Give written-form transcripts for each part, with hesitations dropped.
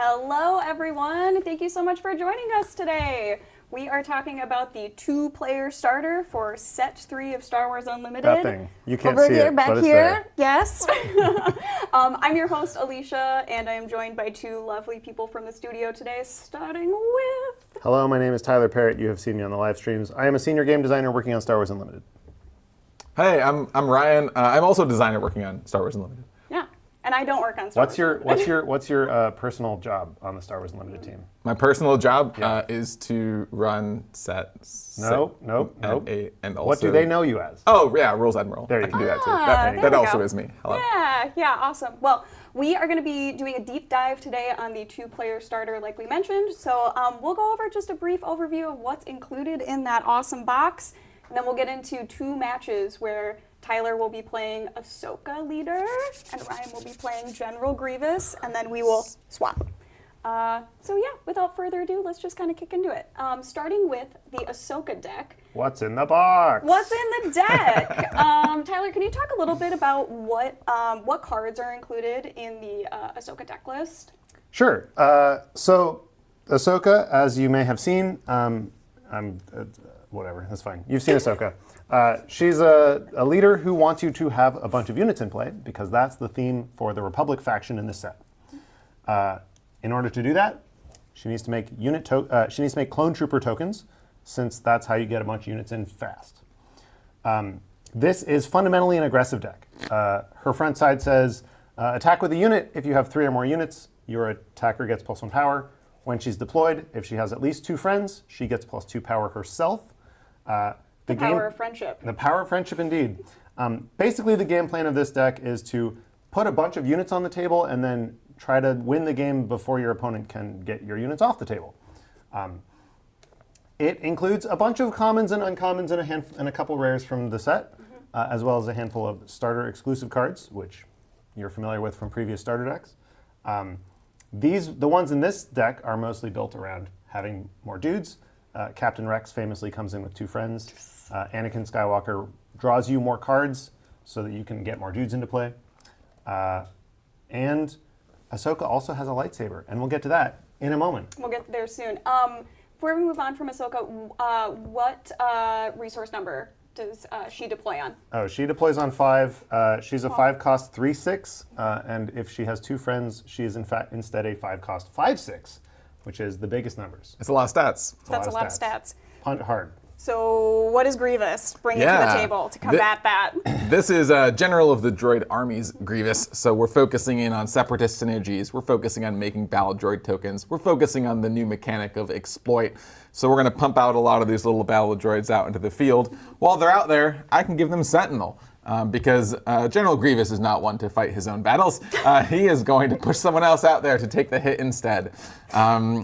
Hello, everyone. Thank you so much for joining us today. We are talking about the two-player starter for Set 3 of Star Wars Unlimited. That thing. You can't Over see here, it, back but it's here. there. Yes. I'm your host, Alicia, and I am joined by two lovely people from the studio today, starting with... Hello, my name is Tyler Parrott. You have seen me on the live streams. I am a senior game designer working on Star Wars Unlimited. Hey, I'm Ryan. I'm also a designer working on Star Wars Unlimited. Yeah, and I don't work on Star Wars. What's your personal job on the Star Wars Unlimited team? My personal job is to run sets. Nope. And also, What do they know you as? Oh yeah, Rules Admiral. There you I can go. do that too. There That we also go. is me. Hello. Yeah, awesome. Well, we are going to be doing a deep dive today on the two-player starter like we mentioned. So we'll go over just a brief overview of what's included in that awesome box. And then we'll get into two matches where Tyler will be playing Ahsoka leader and Ryan will be playing General Grievous, and then we will swap. So yeah, without further ado, let's just kind of kick into it. Starting with the Ahsoka deck. What's in the box? What's in the deck? Tyler, can you talk a little bit about what cards are included in the Ahsoka deck list? Sure. So Ahsoka, as you may have seen, whatever, that's fine. You've seen Ahsoka. She's a leader who wants you to have a bunch of units in play because that's the theme for the Republic faction in this set. In order to do that, she needs to make clone trooper tokens, since that's how you get a bunch of units in fast. This is fundamentally an aggressive deck. Her front side says, attack with a unit. If you have 3 or more units, your attacker gets +1 power. When she's deployed, if she has at least 2 friends, she gets +2 power herself. The power of friendship. The power of friendship, indeed. Basically, the game plan of this deck is to put a bunch of units on the table and then try to win the game before your opponent can get your units off the table. It includes a bunch of commons and uncommons and a couple rares from the set, as well as a handful of starter exclusive cards, which you're familiar with from previous starter decks. The ones in this deck are mostly built around having more dudes. Captain Rex famously comes in with 2 friends. Anakin Skywalker draws you more cards so that you can get more dudes into play. And Ahsoka also has a lightsaber, and we'll get to that in a moment. We'll get there soon. Before we move on from Ahsoka, what resource number does she deploy on? Oh, she deploys on 5. She's a 5-cost 3/6, and if she has 2 friends, she is in fact instead a 5-cost 5/6, which is the biggest numbers. It's a lot of stats. That's a lot of stats. Punt hard. So what is Grievous bringing to the table to combat that? This is General of the Droid Armies Grievous, so we're focusing in on separatist synergies, we're focusing on making battle droid tokens, we're focusing on the new mechanic of exploit, so we're going to pump out a lot of these little battle droids out into the field. While they're out there, I can give them Sentinel. Because General Grievous is not one to fight his own battles. He is going to push someone else out there to take the hit instead.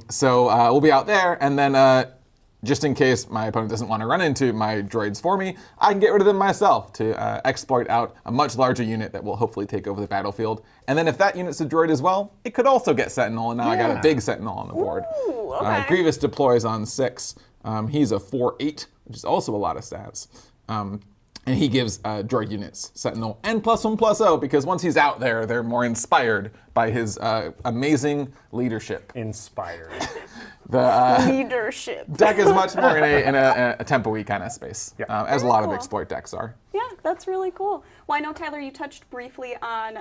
So we'll be out there, and then just in case my opponent doesn't want to run into my droids for me, I can get rid of them myself to exploit out a much larger unit that will hopefully take over the battlefield. And then if that unit's a droid as well, it could also get Sentinel, and now I got a big Sentinel on the board. Ooh, okay. Grievous deploys on 6. He's a 4/8, which is also a lot of stats. And he gives droid units Sentinel and +1/+0 because once he's out there, they're more inspired by his amazing leadership. Inspired. The Leadership. deck is much more in a tempo-y kind of space, as a lot of Cool. exploit decks are. Yeah, that's really cool. Well, I know, Tyler, you touched briefly on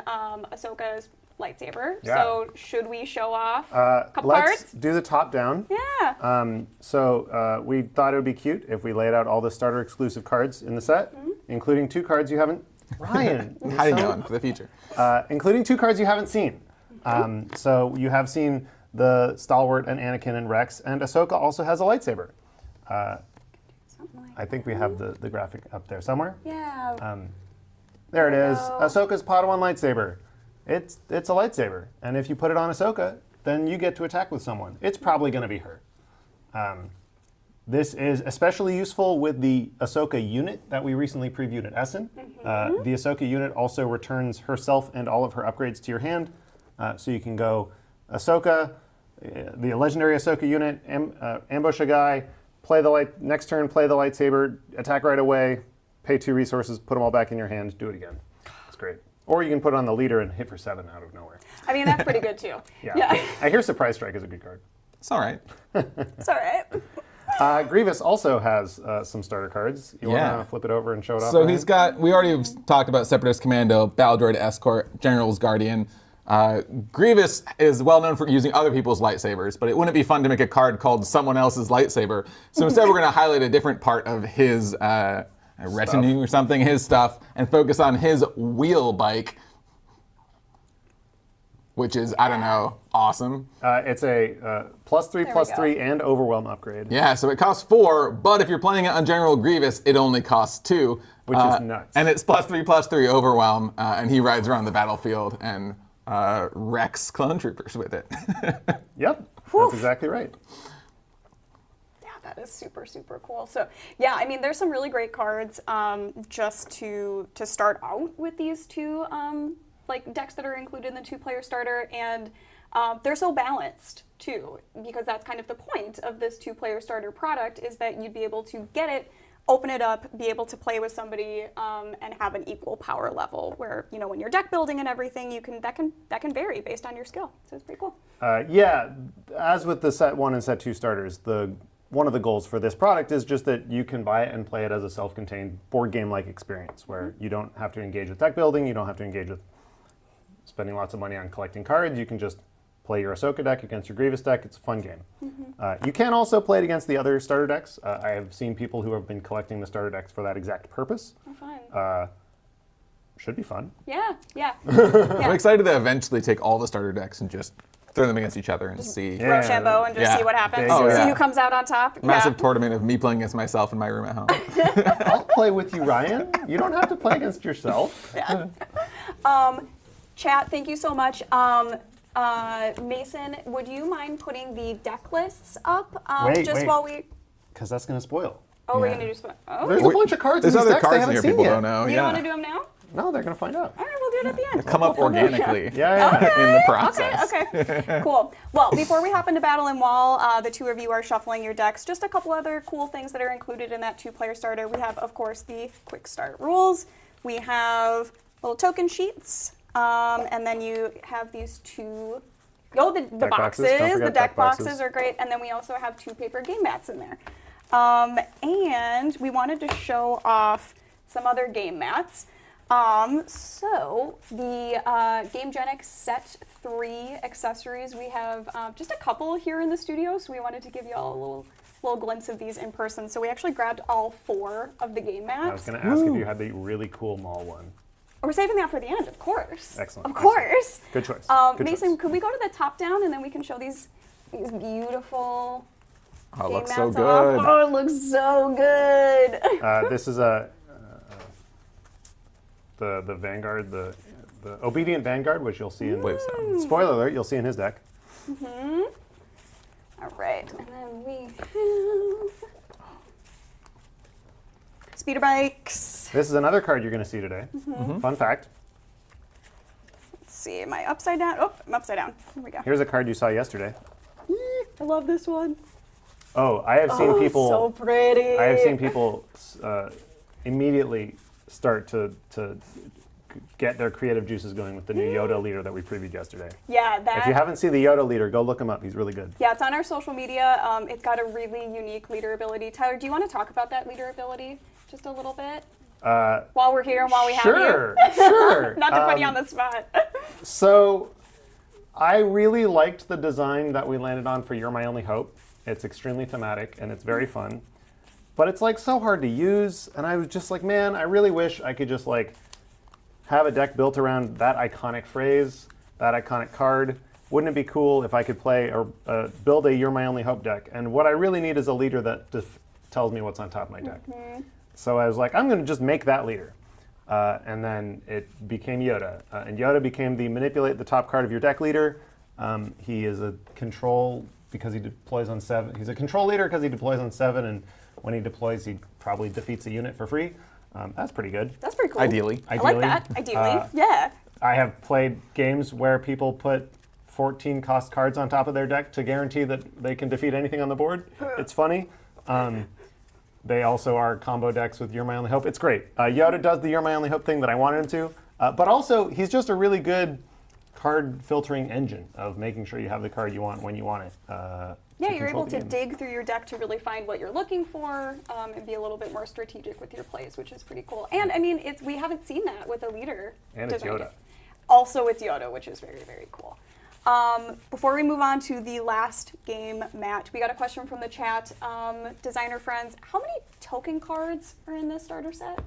Ahsoka's lightsaber. Yeah. So should we show off a couple Let's parts? do the top down. Yeah. So we thought it would be cute if we laid out all the starter exclusive cards in the set, including 2 cards you haven't. Ryan, Hiding on for the future. including 2 cards you haven't seen. So you have seen the Stalwart and Anakin and Rex, and Ahsoka also has a lightsaber. Something like I think we have the graphic up there somewhere. Yeah. There it is. Wow. Ahsoka's Padawan lightsaber. It's a lightsaber, and if you put it on Ahsoka, then you get to attack with someone. It's probably going to be her. This is especially useful with the Ahsoka unit that we recently previewed at Essen. The Ahsoka unit also returns herself and all of her upgrades to your hand, so you can go Ahsoka, the legendary Ahsoka unit, ambush a guy, next turn play the lightsaber, attack right away, pay 2 resources, put them all back in your hand, do it again. It's great. Or you can put it on the leader and hit for 7 out of nowhere. I mean, that's pretty good too. Yeah. I hear Surprise Strike is a good card. It's all right. It's all right. Grievous also has some starter cards. You Yeah. want to flip it over and show it off? So Ryan? he's got, we already have talked about Separatist Commando, Battle Droid Escort, General's Guardian. Grievous is well known for using other people's lightsabers, but it wouldn't be fun to make a card called Someone Else's Lightsaber. So instead we're going to highlight a different part of his retinue or something, his stuff, and focus on his wheel bike, which is, I don't know, awesome. It's a +3/+3 and Overwhelm upgrade. Yeah, so it costs 4, but if you're playing it on General Grievous, it only costs 2. Which is nuts. And it's +3/+3 Overwhelm, and he rides around the battlefield and wrecks clone troopers with it. Yep, that's exactly right. Yeah, that is super, super cool. So yeah, I mean, there's some really great cards just to start out with these two like decks that are included in the 2-player starter, and they're so balanced too, because that's kind of the point of this 2-player starter product, is that you'd be able to get it, open it up, be able to play with somebody, and have an equal power level. Where, you know, when you're deck building and everything, you can that can vary based on your skill. So it's pretty cool. Yeah, as with the Set 1 and Set 2 starters, one of the goals for this product is just that you can buy it and play it as a self-contained board game-like experience, where you don't have to engage with deck building, you don't have to engage with spending lots of money on collecting cards. You can just play your Ahsoka deck against your Grievous deck. It's a fun game. You can also play it against the other starter decks. I have seen people who have been collecting the starter decks for that exact purpose. Oh, fun. Should be fun. Yeah. I'm excited to eventually take all the starter decks and just throw them against each other and see. Yeah. Rochambeau and just Yeah. see what happens. Oh, See yeah. who comes out on top. Massive tournament of me playing against myself in my room at home. I'll play with you, Ryan. You don't have to play against yourself. Chat, thank you so much. Mason, would you mind putting the deck lists up Wait. while we... Because that's going to spoil. Oh, we're Yeah. going to do... Oh, There's a bunch of cards in There's these other decks they cards in haven't here seen people yet. don't know. you Yeah. don't want to do them now? No, they're going to find out. All right, we'll do it at the end. Come up organically Yeah. in the process. Okay, cool. Well, before we hop into Battle and Wall, the two of you are shuffling your decks. Just a couple other cool things that are included in that 2-player starter. We have, of course, the quick start rules. We have little token sheets. And then you have these two... Oh, the Deck boxes. Don't boxes. forget The deck deck boxes. boxes are great. And then we also have 2 paper game mats in there. And we wanted to show off some other game mats. So the GameGenics Set 3 accessories, we have just a couple here in the studio, so we wanted to give you all a little glimpse of these in person. So we actually grabbed all 4 of the game mats. I was going to ask if you had the really cool mall one. We're saving that for the end, of course. Excellent. Of course. Good choice. Good Mason, choice. could we go to the top down and then we can show these beautiful Oh, it game looks mats so off? good. Oh, it looks so good. This is the Vanguard, the Obedient Vanguard, which you'll see in spoiler alert, you'll see in his deck. All right, and then we have speeder bikes. This is another card you're going to see today. Fun fact. Let's see, am I upside down? Oh, I'm upside down. Here we go. Here's a card you saw yesterday. I love this one. Oh, I have seen people. So pretty. I have seen people immediately start to get their creative juices going with the new Yoda leader that we previewed yesterday. Yeah, that. If you haven't seen the Yoda leader, go look him up. He's really good. Yeah, it's on our social media. It's got a really unique leader ability. Tyler, do you want to talk about that leader ability just a little bit? While we're here and while we have you? Sure. Not to put you on the spot. So, I really liked the design that we landed on for You're My Only Hope. It's extremely thematic and it's very fun. But it's like so hard to use, and I was just like, man, I really wish I could just like have a deck built around that iconic phrase, that iconic card. Wouldn't it be cool if I could play or build a You're My Only Hope deck? And what I really need is a leader that tells me what's on top of my deck. So I was like, I'm going to just make that leader. And then it became Yoda. And Yoda became the manipulate the top card of your deck leader. He is a control because he deploys on 7. He's a control leader because he deploys on 7, and when he deploys, he probably defeats a unit for free. That's pretty good. That's pretty cool. Ideally. I like that. Ideally. Yeah. I have played games where people put 14 cost cards on top of their deck to guarantee that they can defeat anything on the board. It's funny. They also are combo decks with You're My Only Hope. It's great. Yoda does the You're My Only Hope thing that I wanted him to. But also, he's just a really good card filtering engine of making sure you have the card you want when you want it. Yeah, you're control able the to game. dig through your deck to really find what you're looking for and be a little bit more strategic with your plays, which is pretty cool. And I mean, we haven't seen that with a leader. And it's design Yoda. yet. Also, it's Yoda, which is very, very cool. Before we move on to the last game match, we got a question from the chat. Designer friends, how many token cards are in this starter set?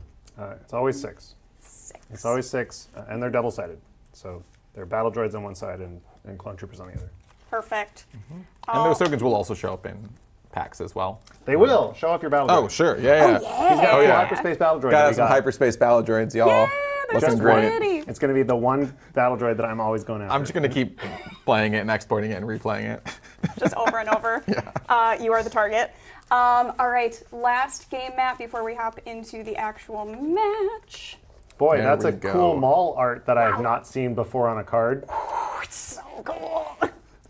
It's always 6. 6. It's always 6, and they're double-sided. So they're battle droids on one side and clone troopers on the other. Perfect. And those tokens will also show up in packs as well. They will. Show off your battle droid. Oh, sure. Yeah. Oh, yeah. He's got Oh, a yeah. hyperspace battle droid. Got that us we some hyperspace battle droids, y'all. Yeah, they're Looking just great. pretty. It's going to be the one battle droid that I'm always going after. I'm just going to keep playing it and exporting it and replaying it. Just over and over. You are the target. All right, last game map before we hop into the actual match. Boy, There that's we a go. cool mall art that I have not seen before on a card. Oh, it's so cool.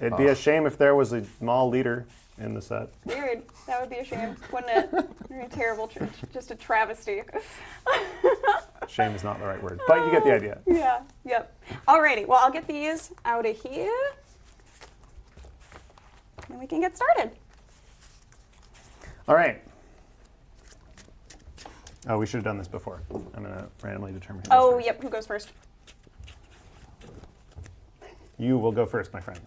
It'd be a shame if there was a mall leader in the set. Weird. That would be a shame, wouldn't it? Very terrible. Just a travesty. Shame is not the right word, but you get the idea. Yeah. Yep. Alrighty. Well, I'll get these out of here, and we can get started. All right. Oh, we should have done this before. I'm going to randomly determine who goes Oh, first. yep. Who goes first? You will go first, my friend.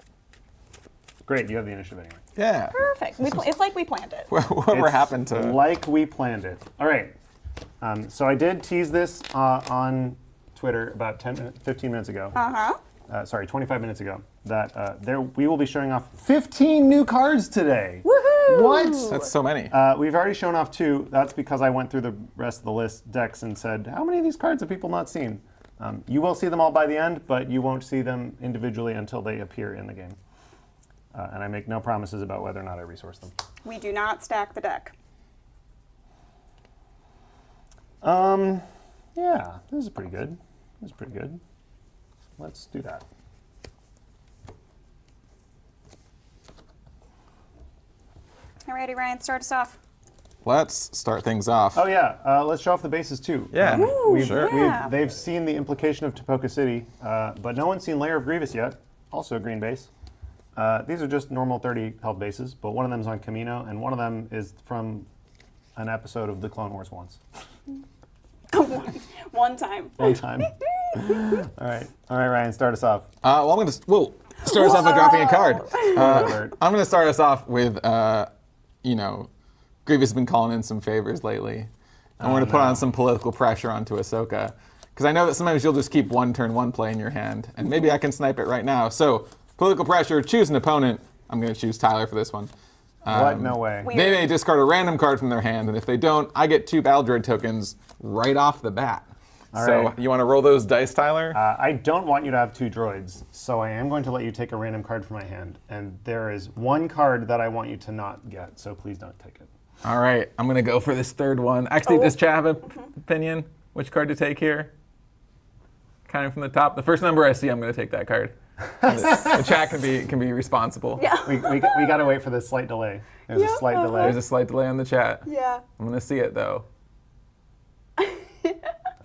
Great, you have the initiative anyway. Yeah. Perfect. It's like we planned it. Whatever It's happened to... like we planned it. All right. So I did tease this on Twitter about 15 minutes ago. Sorry, 25 minutes ago. That we will be showing off 15 new cards today. Woohoo! What? That's so many. We've already shown off 2. That's because I went through the rest of the list decks and said, how many of these cards have people not seen? You will see them all by the end, but you won't see them individually until they appear in the game. And I make no promises about whether or not I resource them. We do not stack the deck. Yeah, this is pretty good. This is pretty good. Let's do that. Alrighty, Ryan, start us off. Let's start things off. Oh yeah, let's show off the bases too. Yeah, Ooh, sure. yeah. They've seen the implication of Tapoka City, but no one's seen Lair of Grievous yet. Also a green base. These are just normal 30 health bases, but one of them is on Camino, and one of them is from an episode of the Clone Wars once. One time. One time. All right, Ryan, start us off. Well, I'm going to start us off by dropping a card. Alert. I'm going to start us off with, Grievous has been calling in some favors lately. I'm going to put on some political pressure onto Ahsoka. Because I know that sometimes you'll just keep one turn, one play in your hand. And maybe I can snipe it right now. So, political pressure, choose an opponent. I'm going to choose Tyler for this one. What? No way. Weird. They may discard a random card from their hand. And if they don't, I get 2 Battle Droid tokens right off the bat. All So, right. you want to roll those dice, Tyler? I don't want you to have 2 droids, so I am going to let you take a random card from my hand. And there is one card that I want you to not get, so please don't take it. All right, I'm gonna go for this third one. Actually, Oh. does Chat have an opinion? Which card to take here? Counting from the top. The first number I see, I'm gonna take that card. The chat can be responsible. Yeah. We got to wait for the slight delay. There's Yeah, a slight delay. There's a slight delay on the chat. Yeah. I'm gonna see it though.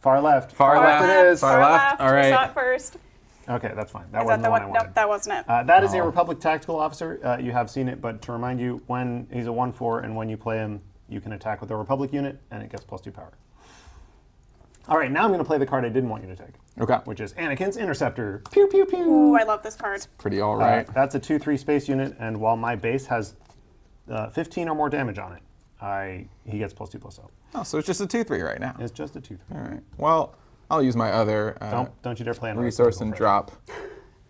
Far left. Far left. it is. Far left. All We right. saw it first. Okay, that's fine. That Is wasn't that the one I wanted. Nope, that wasn't it. That is a Republic Tactical Officer. You have seen it, but to remind you, when he's a 1/4 and when you play him, you can attack with a Republic unit, and it gets +2 power. All right, now I'm going to play the card I didn't want you to take, Okay. which is Anakin's Interceptor. Pew, pew, pew. Ooh, I love this card. Pretty all right. That's a 2/3 space unit, and while my base has 15 or more damage on it, he gets +2/+0. Oh, so it's just a 2/3 right now. It's just a 2/3. All right. Well, I'll use my other Don't you dare play on resource and drop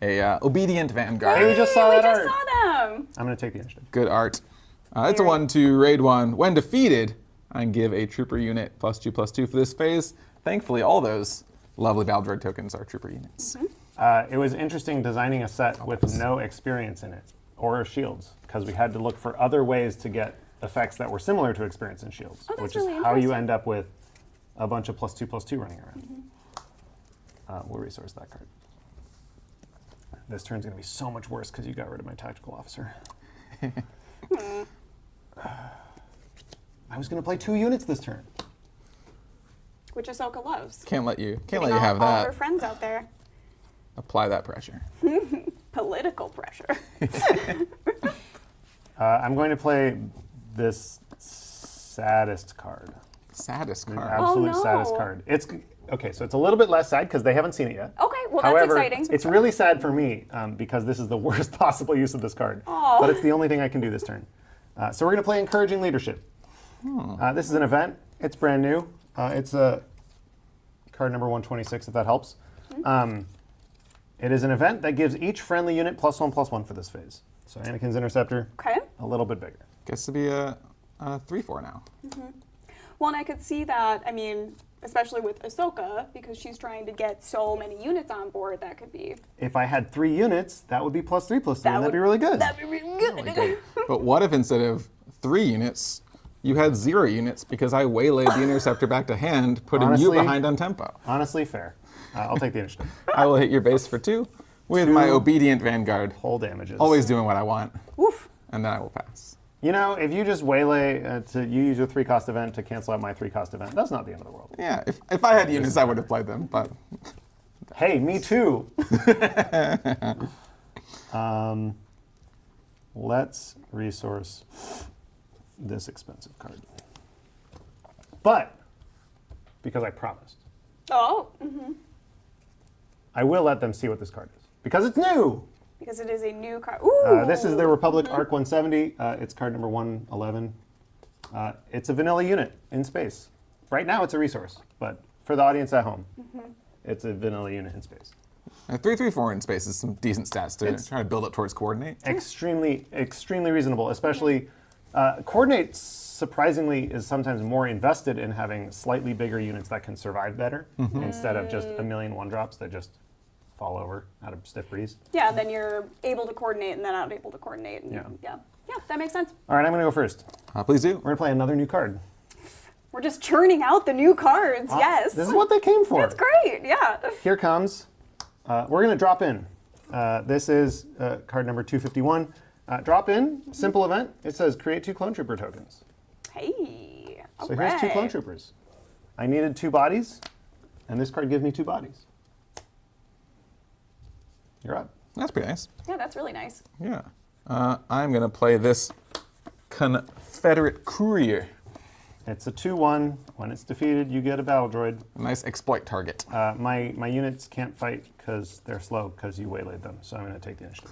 a Obedient Vanguard. Hey, we just saw we that just art. saw them. I'm going to take the initiative. Good art. It's a 1/2 raid 1. When defeated, I can give a trooper unit +2/+2 for this phase. Thankfully, all those lovely Battle Droid tokens are trooper units. It was interesting designing a set with no experience in it, or shields, because we had to look for other ways to get effects that were similar to experience and shields, Oh, that's which really is how you interesting. end up with a bunch of +2/+2 running around. We'll resource that card. This turn's going to be so much worse because you got rid of my tactical officer. I was going to play 2 units this turn. Which Ahsoka loves. Can't let you Getting have all her that. friends out there. Apply that pressure. Political pressure. I'm going to play this saddest card. Saddest The card. absolute no. saddest card. It's okay, so it's a little bit less sad because they haven't seen it yet. Okay, well However, that's exciting. it's really sad for me because this is the worst possible use of this card. Aw. But it's the only thing I can do this turn. So we're going to play Encouraging Leadership. This is an event. It's brand new. It's card number 126, if that helps. It is an event that gives each friendly unit +1/+1 for this phase. So Anakin's Interceptor, Okay. a little bit bigger. Gets to be a 3/4 now. Well, and I could see that, I mean, especially with Ahsoka, because she's trying to get so many units on board, that could be... If I had 3 units, that would be +3/+3, and that'd be really good. That'd be really good. But what if instead of 3 units, you had 0 units because I waylaid the Interceptor back to hand, putting you Honestly- behind on tempo? Honestly, fair. I'll take the initiative. I will hit your base for 2 with my obedient Vanguard, Whole damages. always doing what I want, Oof. and then I will pass. You know, if you just waylay you use your 3-cost event to cancel out my 3-cost event, that's not the end of the world. Yeah, if I had units, I would have played them, but Hey, me too. Let's resource this expensive card. But, because I promised, Oh, I will let them see what this card is. Because it's new! because it is a new card. Ooh. This is the Republic Arc 170. It's card number 111. It's a vanilla unit in space. Right now it's a resource, but for the audience at home, it's a vanilla unit in space. 3/3/4 in space is some decent stats to It's- try to build up towards coordinate. Extremely, extremely reasonable, especially coordinate surprisingly is sometimes more invested in having slightly bigger units that can survive better instead of just a million 1-drops that just fall over out of stiff breeze. Yeah, then you're able to coordinate and then not able to coordinate. And Yeah. Yeah, that makes sense. All right, I'm going to go first. Please do. We're going to play another new card. We're just churning out the new cards. Yes. This is what they came for. That's great. Yeah. Here comes, we're going to drop in. This is card number 251. Drop in, simple event. It says create 2 clone trooper tokens. Hey. All So here's 2 clone right. troopers. I needed 2 bodies, and this card gives me 2 bodies. You're up. That's pretty nice. Yeah, that's really nice. Yeah. I'm going to play this Confederate Courier. It's a 2/1. When it's defeated, you get a battle droid. A nice exploit target. My units can't fight because they're slow because you waylaid them, so I'm going to take the initiative.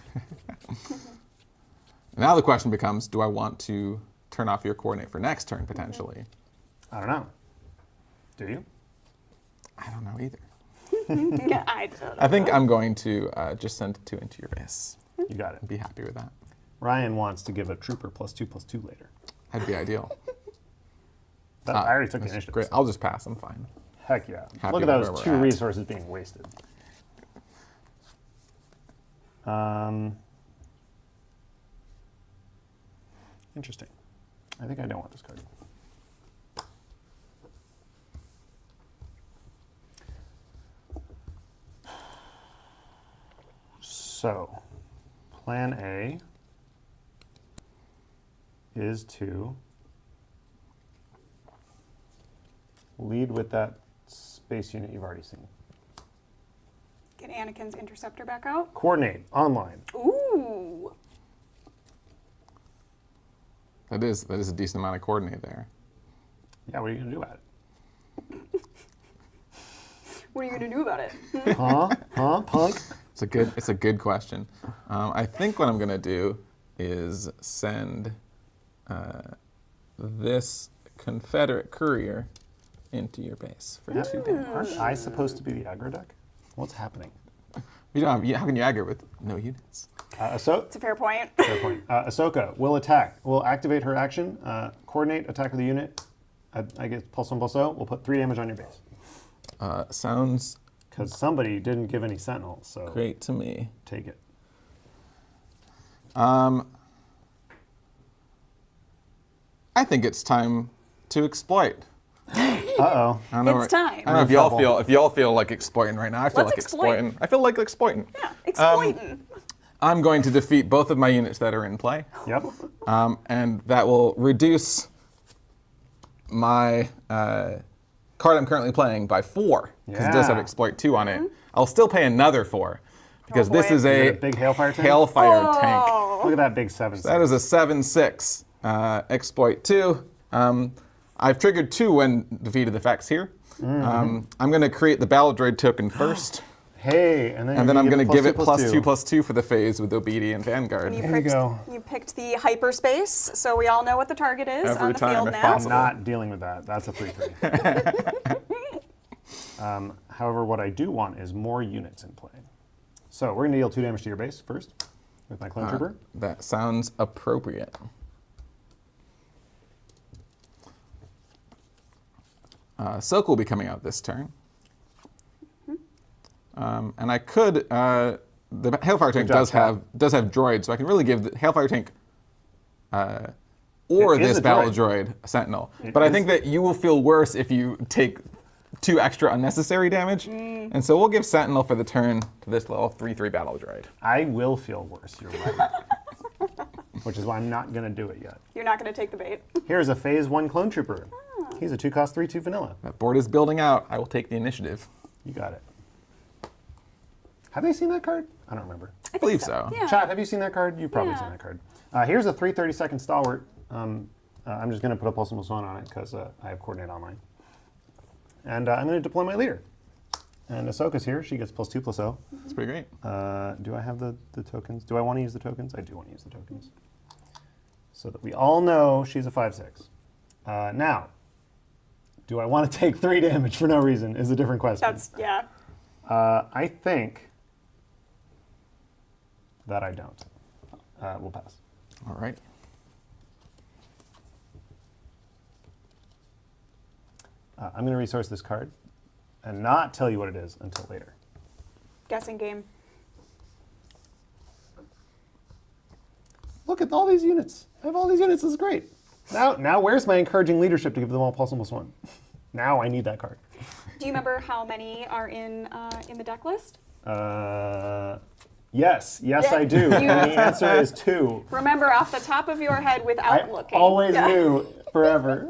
Now the question becomes, do I want to turn off your coordinate for next turn, potentially? I don't know. Do you? I don't know either. Yeah, I don't know. I think I'm going to just send 2 into your base. You got it. Be happy with that. Ryan wants to give a trooper +2/+2 later. That'd be ideal. I already took the That's initiative. Great. so- I'll just pass. I'm fine. Heck yeah. Happy Look at with those where we're 2 at. resources being wasted. Interesting. I think I don't want this card. So, plan A is to lead with that space unit you've already seen. Get Anakin's interceptor back out. Coordinate online. Ooh. That is a decent amount of coordinate there. Yeah, what are you going to do about it? What are you going to do about it? Huh, punk? It's a good question. I think what I'm going to do is send this Confederate Courier into your base for 2 damage. Aren't I supposed to be the aggro deck? What's happening? You don't have, how can you aggro with no units? It's a fair point. Fair point. Ahsoka will attack. Will activate her action. Coordinate attack with the unit. I guess +1/+0. We'll put 3 damage on your base. Sounds Because somebody didn't give any sentinels, so great to me. take it. I think it's time to exploit. Uh-oh. I don't know It's time. I don't know if y'all feel like exploiting right now. I feel Let's like exploit. exploiting. I feel like exploiting. Yeah, exploiting. I'm going to defeat both of my units that are in play, Yep. and that will reduce my card I'm currently playing by 4, because it does have Yeah. exploit 2 on it. I'll still pay another 4, because this boy. is You a get a big Hailfire tank? Hailfire tank. Oh. Look at that big 7. That is a 7/6 exploit 2. I've triggered 2 when defeated effects here. I'm going to create the Battle Droid token first. Hey, and then I'm going to give it +2/+2. +2/+2 for the phase with Obedient Vanguard. You There you go. You picked the hyperspace, so we all know what the target is Every on the time, field if now. possible. Not dealing with that. That's a 3/3. However, what I do want is more units in play. So we're going to deal 2 damage to your base first with my Clone Trooper. That sounds appropriate. Silk will be coming out this turn. And I could, the Hailfire tank job, does have droids, so I can really give the Hailfire tank or It is this a Battle droid. Droid a Sentinel. It But I is. think that you will feel worse if you take 2 extra unnecessary damage. And so we'll give Sentinel for the turn to this little 3/3 Battle Droid. I will feel worse, you're right. Which is why I'm not going to do it yet. You're not going to take the bait. Here's a Phase 1 Clone Trooper. He's a 2-cost 3/2 vanilla. That board is building out. I will take the initiative. You got it. Have they seen that card? I don't remember. I believe so. Yeah. Chat, have you seen that card? You've probably Yeah. seen that card. Here's a 3/32 Stalwart. I'm just going to put a +1/+1 on it because I have Coordinate Online. And I'm going to deploy my leader. And Ahsoka's here. She gets +2/+0. It's pretty great. Do I have the tokens? Do I want to use the tokens? I do want to use the tokens. So that we all know she's a 5/6. Now, do I want to take 3 damage for no reason is a different question. That's, yeah. I think that I don't. We'll pass. All right. I'm going to resource this card and not tell you what it is until later. Guessing game. Look at all these units. I have all these units. This is great. Now where's my encouraging leadership to give them all +1/+1? Now I need that card. Do you remember how many are in the deck list? Yes, I do. And the answer is 2. Remember off the top of your head without I looking. always Yeah. knew forever.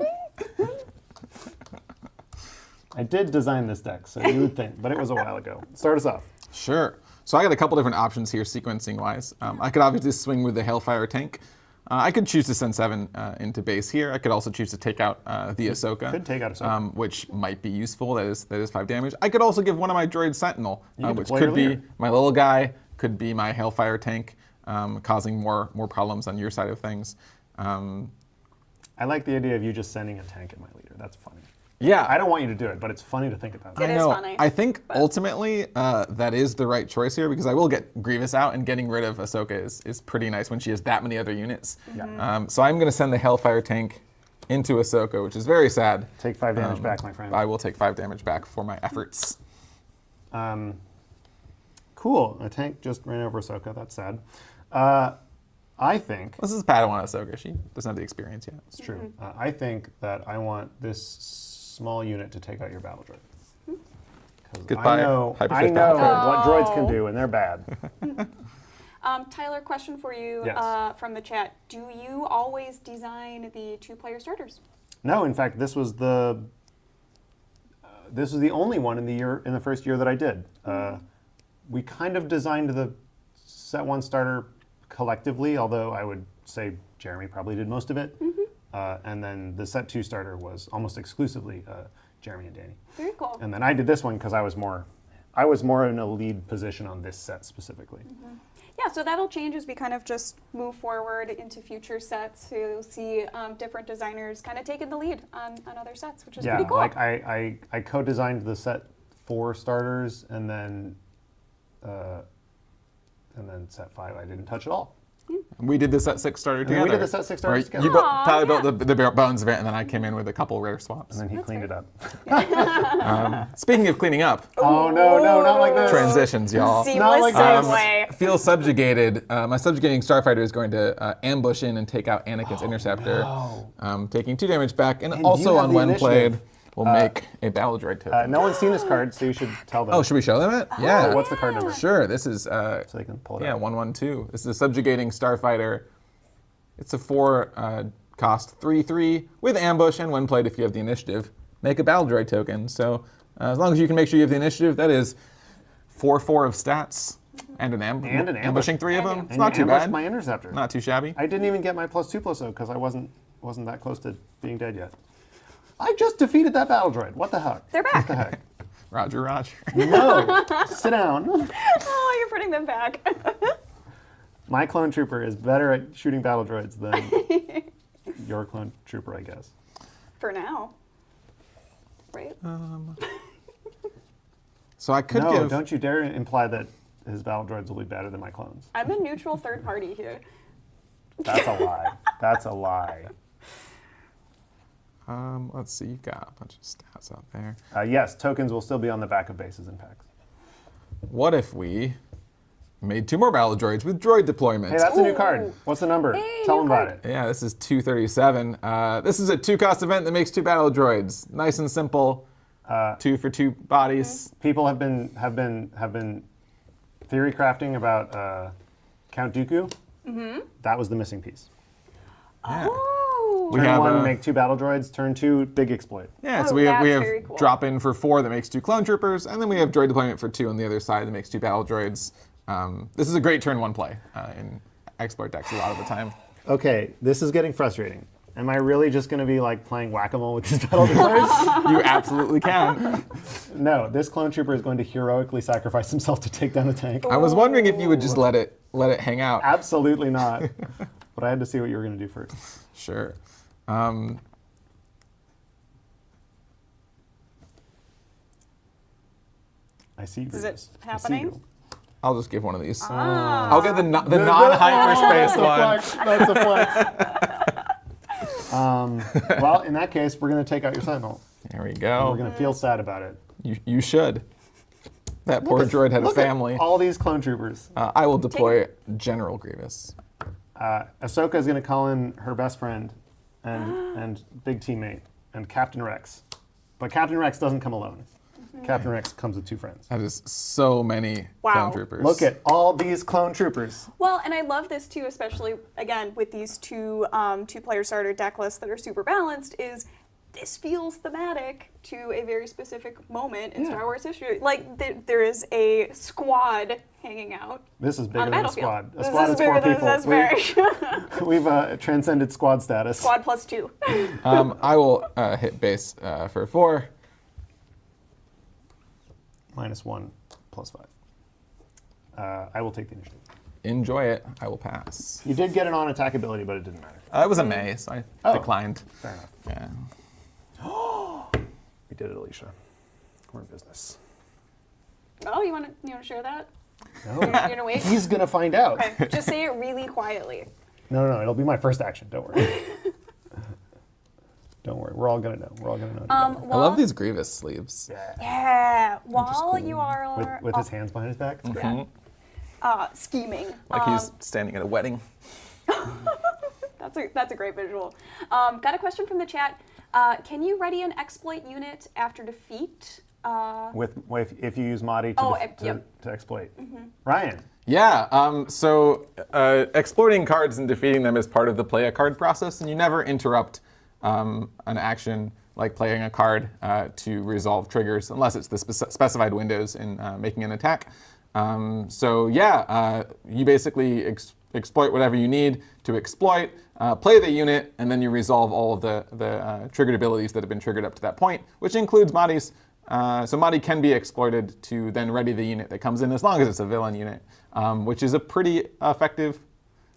I did design this deck, so you would think, but it was a while ago. Start us off. Sure. So I got a couple different options here, sequencing-wise. I could obviously swing with the Hailfire tank. I could choose to send 7 into base here. I could also choose to take out the Ahsoka. Could take out Ahsoka. Which might be useful. That is 5 damage. I could also give one of my droids Sentinel, can which deploy could your be leader. my little guy, could be my Hailfire tank, causing more problems on your side of things. I like the idea of you just sending a tank at my leader. That's funny. Yeah. I don't want you to do it, but it's funny to think about. It I is know. funny, I think ultimately that is the right choice here because I will get Grievous out and getting rid of Ahsoka is pretty nice when she has that many other units. Yeah. So I'm going to send the Hellfire tank into Ahsoka, which is very sad. Take 5 damage back, my friend. I will take 5 damage back for my efforts. Cool. A tank just ran over Ahsoka. That's sad. I think This is Padawan Ahsoka. She doesn't have the experience yet. it's true. I think that I want this small unit to take out your battle droid. 'Cause Goodbye, I know hyperspace battle droid. what droids can do, and they're bad. Tyler, question for you Yes. from the chat. Do you always design the 2-player starters? No, in fact, this was the only one in the first year that I did. We kind of designed the set 1 starter collectively, although I would say Jeremy probably did most of it. And then the set 2 starter was almost exclusively Jeremy and Danny. Very cool. And then I did this one because I was more in a lead position on this set specifically. Yeah, so that'll change as we kind of just move forward into future sets. So you'll see different designers kind of taking the lead on other sets, which is Yeah, pretty cool. like I co-designed the set 4 starters, and then set 5 I didn't touch at all. We did the set 6 starter then together. we did the set 6 starters Where together. You built, Aw, Tyler yeah. built the bones of it, and then I came in with a couple rare swaps. And then he cleaned it up. Speaking of cleaning up, Oh no, not like this. transitions, y'all. Seamless like this. segue. Feel subjugated. My subjugating starfighter is going to ambush in and take out Anakin's interceptor, taking 2 damage back, and And also you have on the when initiative. played, will make a battle droid token. No one's seen this card, so you should tell them. Oh, should we show them it? Yeah. What's the card number? Sure. This is So they can pull it out. 112. This is a subjugating starfighter. It's a 4 cost 3/3 with ambush and when played if you have the initiative. make a battle droid token. So as long as you can make sure you have the initiative, that is 4/4 of stats and an ambushing 3 of them. It's And not you too ambushed bad. my interceptor. Not too shabby. I didn't even get my +2/+0 because I wasn't that close to being dead yet. I just defeated that battle droid. What the heck? They're back. What the heck? Roger. No, sit down. Oh, you're putting them back. My clone trooper is better at shooting battle droids than your clone trooper, I guess. For now. Right? So I could No, give. don't you dare imply that his battle droids will be better than my clones. I'm a neutral third party here. That's a lie. That's a lie. Let's see. You've got a bunch of stats out there. Yes, tokens will still be on the back of bases and packs. What if we made 2 more battle droids with droid deployments? Hey, that's a new Ooh. card. What's the number? Hey, Tell new them about card. it. Yeah, this is 237. This is a 2-cost event that makes 2 battle droids. Nice and simple. 2 for 2 bodies. People have been theory crafting about Count Dooku. Mm-hmm. That was the missing piece. Yeah. Oh. We Turn have 1, a- make 2 battle droids. Turn 2, big exploit. Yeah, Oh, so we have that's very cool. drop in for 4 that makes 2 clone troopers, and then we have droid deployment for 2 on the other side that makes 2 battle droids. This is a great turn 1 play in exploit decks a lot of the time. Okay, this is getting frustrating. Am I really just going to be like playing whack-a-mole with these battle droids? You absolutely can. No, this clone trooper is going to heroically sacrifice himself to take down a tank. I was wondering if you would just let it hang out. Absolutely not. But I had to see what you were going to do first. Sure. I see you. Is it Grievous. I see happening? you. I'll just give one of these. Ah. I'll get the non-hyperspace one. That's a flex. Well, in that case, we're going to take out your Sentinel. There we We're go. going to feel sad about it. You should. That poor droid had a Look at family. all these clone troopers. I will deploy General Grievous. Ahsoka is going to call in her best friend and big teammate and Captain Rex. But Captain Rex doesn't come alone. Captain Rex comes with 2 friends. That is so many Wow. clone troopers. Look at all these clone troopers. Well, and I love this too, especially again with these 2-player starter deck lists that are super balanced. Is this feels thematic to a very specific moment in Yeah. Star Wars history? Like there is a squad hanging out This is bigger on a than a battlefield. squad. A This squad is is 4 bigger than- people. That's very We've transcended squad status. squad plus 2. I will hit base for 4. -1, +5. I will take the initiative. Enjoy it. I will pass. You did get an on-attack ability, but it didn't matter. It was a May, so I Oh. declined. Fair enough. Yeah. We did it, Alicia. We're in business. Oh, you want to share that? No, You're gonna wait. he's gonna find out. Okay, just say it really quietly. No, it'll be my first action. Don't worry. Don't worry. We're all gonna know. We're all gonna know. together. I love these Grievous sleeves. Yeah. While you are With his hands behind his back. scheming, Like he's standing at a wedding. that's a great visual. Got a question from the chat. Can you ready an exploit unit after defeat? If you use Mahdi to exploit. Ryan. Yeah, so exploiting cards and defeating them is part of the play a card process, and you never interrupt an action like playing a card to resolve triggers, unless it's the specified windows in making an attack. You basically exploit whatever you need to exploit, play the unit, and then you resolve all of the triggered abilities that have been triggered up to that point, which includes Mahdi's. So Mahdi can be exploited to then ready the unit that comes in, as long as it's a villain unit, which is a pretty effective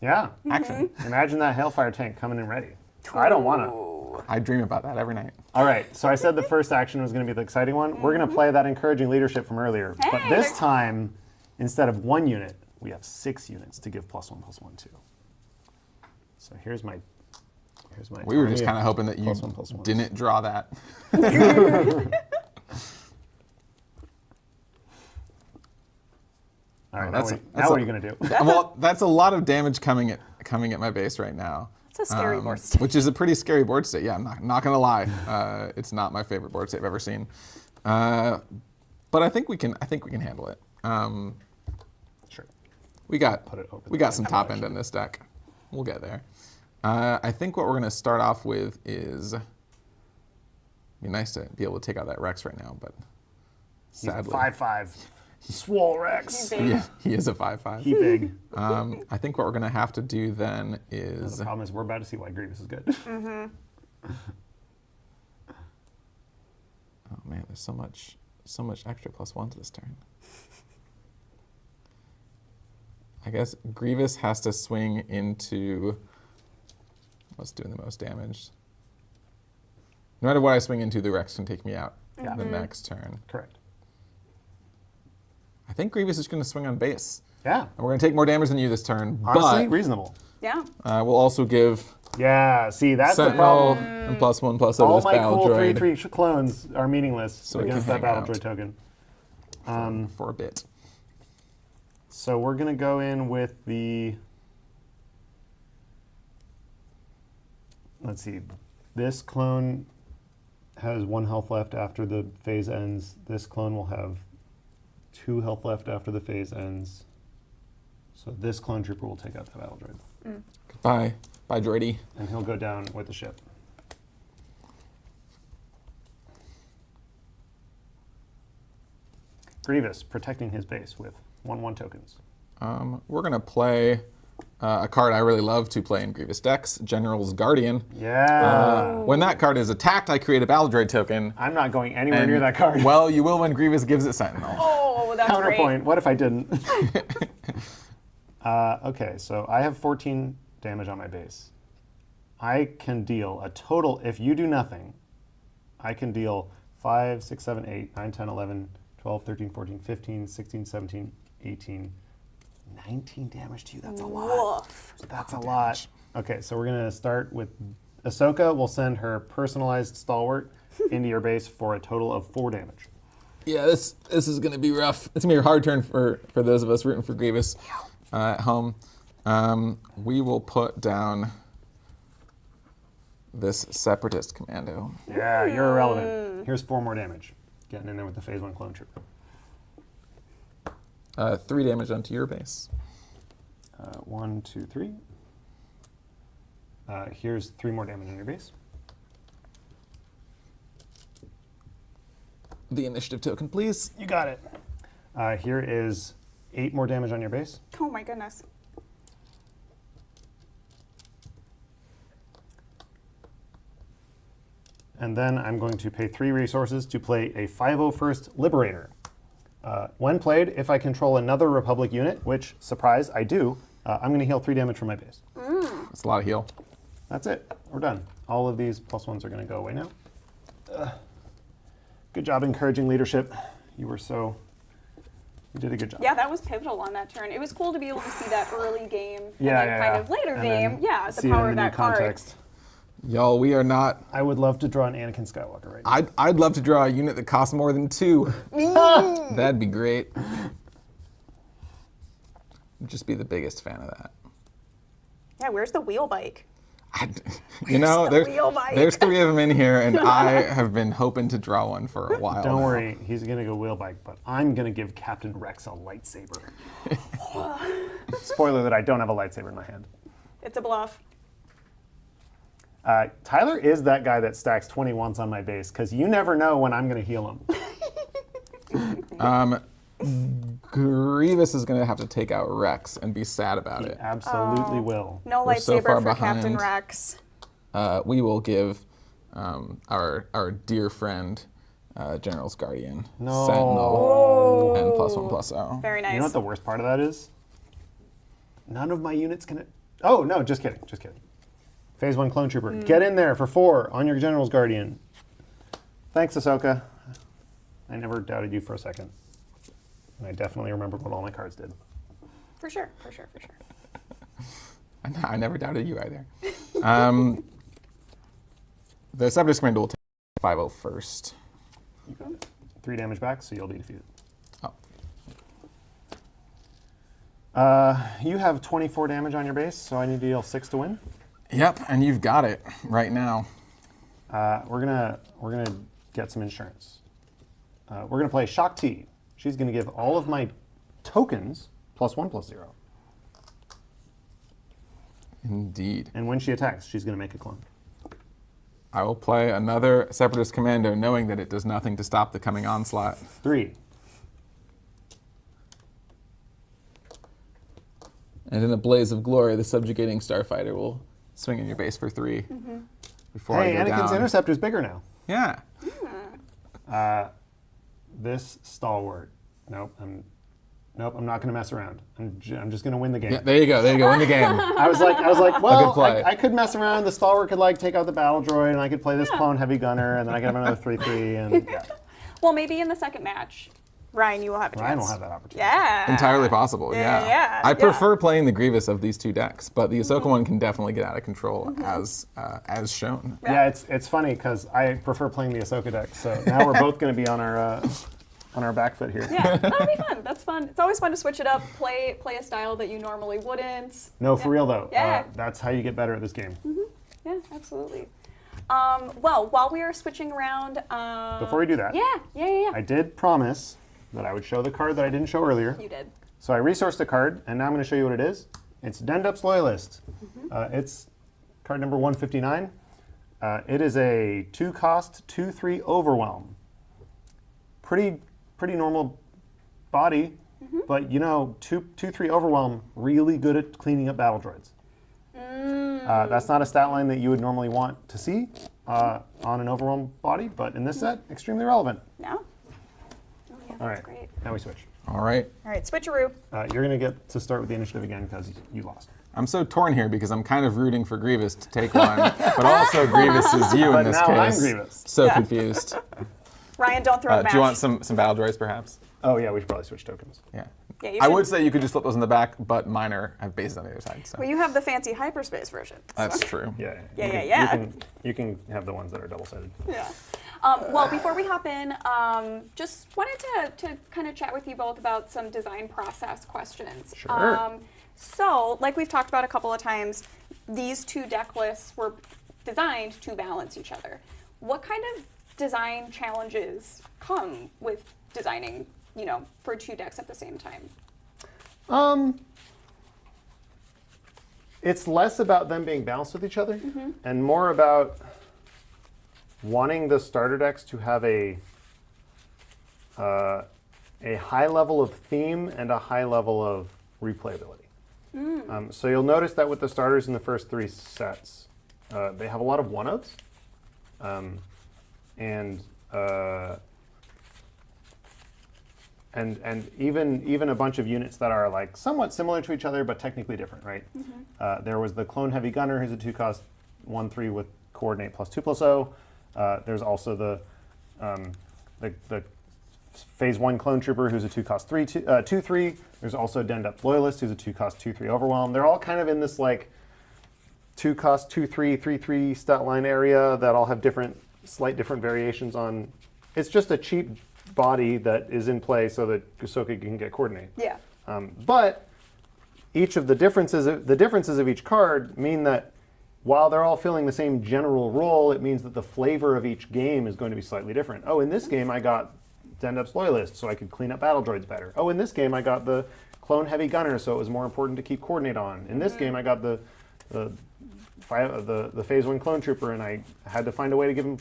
Yeah. action. Imagine that Hellfire tank coming in ready. I don't want to. I dream about that every night. All right, so I said the first action was going to be the exciting one. We're going to play that encouraging leadership from earlier. But Hey, this they're- time, instead of 1 unit, we have 6 units to give +1/+1 to. So here's my We were just kind of hoping that you +1/+1s. didn't draw that. All right, that's now what are you going to do? Well, that's a lot of damage coming at my base right now. It's a scary board state. Which is a pretty scary board state. Yeah, I'm not gonna lie. It's not my favorite board state I've ever seen. But I think we can handle it. Sure. We got Put it over we the got some top end in this deck. We'll get there. I think what we're gonna start off with is Be nice to be able to take out that Rex right now, but He's a sadly. 5/5. Swole Rex. Big. Yeah, he is a 5/5. He big. I think what we're going to have to do then The is... problem is we're about to see why Grievous is good. Oh man, there's so much extra +1s this turn. I guess Grievous has to swing into what's doing the most damage. No matter what I swing into, the Rex can take me out the next turn. Correct. I think Grievous is going to swing on base. Yeah. And we're going to take more damage than you this turn, Honestly, but reasonable. Yeah. we'll also give Yeah, see, that's the Sentinel problem. and +1/+0 over All this my battle cool droid 3/3 clones are meaningless So it can against that hang battle out. droid token. for a bit. So we're going to go in with the... Let's see. This clone has 1 health left after the phase ends. This clone will have 2 health left after the phase ends. So this clone trooper will take out that battle droid. Goodbye. Bye, droidy. And he'll go down with the ship. Grievous protecting his base with 1/1 tokens. We're going to play a card I really love to play in Grievous decks, General's Guardian. Yeah. When that card is attacked, I create a battle droid token. I'm not going anywhere And- near that card. Well, you will when Grievous gives it Sentinel. Oh, that's Counterpoint. What if I didn't? Okay, so I have 14 damage on my base. I can deal a total, if you do nothing, I can deal 5, 6, 7, 8, 9, 10, 11, 12, 13, 14, 15, 16, 17, 18, 19 damage to you. That's a lot. Woof. That's a lot. Okay, so we're going to start with Ahsoka will send her personalized stalwart into your base for a total of 4 damage. Yeah, this is going to be rough. It's going to be a hard turn for those of us rooting for Grievous at home. We will put down this Separatist Commando. Yeah, you're irrelevant. Here's 4 more damage. Getting in there with the phase 1 clone trooper. 3 damage onto your base. 1, 2, 3. Here's 3 more damage on your base. The initiative token, please. You got it. Here is 8 more damage on your base. Oh my goodness. And then I'm going to pay 3 resources to play a 501st Liberator. When played, if I control another Republic unit, which, surprise, I do, I'm going to heal 3 damage from my base. That's a lot of heal. That's it. We're done. All of these +1s are going to go away now. Good job encouraging leadership. You did a good job. Yeah, that was pivotal on that turn. It was cool to be able to see that early game Yeah, and then kind of later And game. then Yeah, the see it power in of the new that card. context. Y'all, we are not... I would love to draw an Anakin Skywalker right now. I'd love to draw a unit that costs more than 2. That'd be great. I'd just be the biggest fan of that. Yeah, where's the wheel bike? You know, the wheel bike? there's 3 of them in here, and I have been hoping to draw one for a while. Don't now. worry, he's going to go wheelbike, but I'm going to give Captain Rex a lightsaber. Spoiler that I don't have a lightsaber in my hand. It's a bluff. Tyler is that guy that stacks 21s on my base, because you never know when I'm going to heal him. Grievous is going to have to take out Rex and be sad about He it. absolutely will. No We're so lightsaber far for Captain behind. Rex. We will give our dear friend General's Guardian No. Sentinel and +1/+0. Very nice. You know what the worst part of that is? None of my units can... Oh, no, just kidding, just kidding. Phase 1 Clone Trooper. Get in there for 4 on your General's Guardian. Thanks, Ahsoka. I never doubted you for a second. And I definitely remembered what all my cards did. For sure, for sure, for sure. I never doubted you either. The Separatist Commando will take 5-0 first. You got it. 3 damage back, so you'll be defeated. Oh. You have 24 damage on your base, so I need to deal 6 to win. Yep, and you've got it right now. We're gonna get some insurance. We're gonna play Shock T. She's gonna give all of my tokens +1/+0. Indeed. And when she attacks, she's gonna make a clone. I will play another Separatist Commando, knowing that it does nothing to stop the coming onslaught. 3. And in a blaze of glory, the subjugating starfighter will swing in your base for 3 before I Hey, go Anakin's down. Interceptor's bigger now. Yeah. This stalwart. Nope, I'm not going to mess around. I'm just going to win the game. Yeah, there you go. Win the game. I was like, well, play. I could mess around. The stalwart could like take out the battle droid, and I could play this clone heavy gunner, and then I could have another 3/3, and yeah. Well, maybe in the second match, Ryan, you will have a chance. Ryan will have that opportunity. Yeah. Entirely possible, yeah. I prefer playing the Grievous of these two decks, but the Ahsoka one can definitely get out of control as shown. Yeah, it's funny because I prefer playing the Ahsoka deck, so now we're both going to be on our back foot here. Yeah, that'll be fun. That's fun. It's always fun to switch it up, play a style that you normally wouldn't. No, for real though. Yeah. That's how you get better at this game. Yeah, absolutely. Well, while we are switching around, Before we do that, yeah. I did promise that I would show the card that I didn't show earlier. You did. So I resourced a card, and now I'm going to show you what it is. It's Dendup's Loyalist. It's card number 159. It is a 2-cost, 2/3 Overwhelm. Pretty normal body, but you know, 2/3 Overwhelm, really good at cleaning up battle droids. That's not a stat line that you would normally want to see on an Overwhelm body, but in this set, extremely relevant. No? Oh, yeah, All that's right, great. now we switch. All right. All right, switcheroo. You're going to get to start with the initiative again because you lost. I'm so torn here because I'm kind of rooting for Grievous to take one, but also Grievous is you But in this now I'm case. Grievous. So confused. Ryan, don't throw a match. Do you want some battle droids, perhaps? Oh yeah, we should probably switch tokens. Yeah. Yeah, you I should. would say you could just flip those in the back, but mine have bases on the other side. So Well, you have the fancy hyperspace version. that's true. Yeah. Yeah. You can have the ones that are double-sided. Yeah. Well, before we hop in, just wanted to kind of chat with you both about some design process questions. Sure. So, like we've talked about a couple of times, these two deck lists were designed to balance each other. What kind of design challenges come with designing, for two decks at the same time? It's less about them being balanced with each other and more about wanting the starter decks to have a high level of theme and a high level of replayability. So you'll notice that with the starters in the first 3 sets, they have a lot of one-outs, and even a bunch of units that are like somewhat similar to each other but technically different, right? There was the Clone Heavy Gunner, who's a 2-cost 1/3 with coordinate plus 2/0. There's also the Phase 1 Clone Trooper, who's a 2-cost 2/3. There's also Dendup's Loyalist, who's a 2-cost 2/3 Overwhelm. They're all kind of in this like 2-cost 2/3 3/3 stat line area that all have slight different variations on. It's just a cheap body that is in play so that Ahsoka can get coordinate. Yeah. But each of the differences of each card mean that while they're all filling the same general role, it means that the flavor of each game is going to be slightly different. Oh, in this game I got Dendup's Loyalist, so I could clean up battle droids better. Oh, in this game I got the Clone Heavy Gunner, so it was more important to keep coordinate on. In this game I got the Phase 1 Clone Trooper, and I had to find a way to give him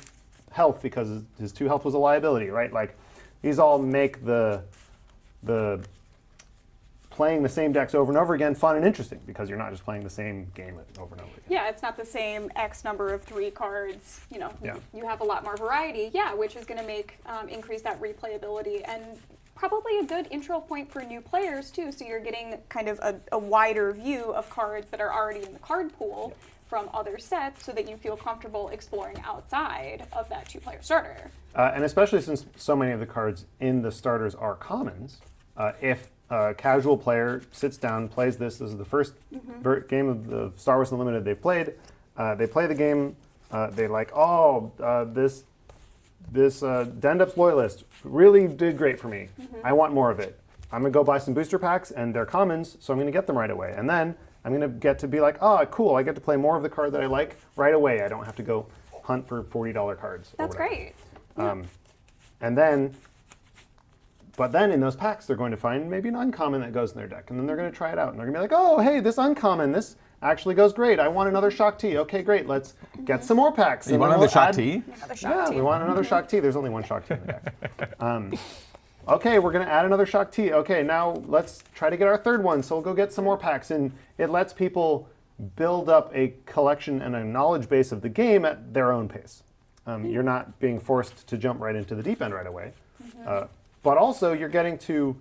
health because his 2 health was a liability, right? Like, these all make the playing the same decks over and over again fun and interesting because you're not just playing the same game over and over again. Yeah, it's not the same X number of 3 cards. Yeah. You have a lot more variety. Yeah, which is going to make increase that replayability and probably a good intro point for new players too. So you're getting kind of a wider view of cards that are already in the card pool from other sets, so that you feel comfortable exploring outside of that 2-player starter. And especially since so many of the cards in the starters are commons, if a casual player sits down, plays this is the first game of the Star Wars Unlimited they've played, they play the game, they like, this Dendup's Loyalist really did great for me. I want more of it. I'm going to go buy some booster packs, and they're commons, so I'm going to get them right away. And then I'm going to get to be like, cool, I get to play more of the card that I like right away. I don't have to go hunt for $40 cards. That's great. But then in those packs, they're going to find maybe an uncommon that goes in their deck, and then they're going to try it out, and they're going to be like, oh, hey, this uncommon, this actually goes great. I want another Shock T. Okay, great. Let's get some more packs. You want another Shock T? Another Shock Yeah, T. we want another Shock T. There's only one Shock T in the deck. Okay, we're going to add another Shock T. Okay, now let's try to get our third one. So we'll go get some more packs. And it lets people build up a collection and a knowledge base of the game at their own pace. You're not being forced to jump right into the deep end right away. But also, you're getting to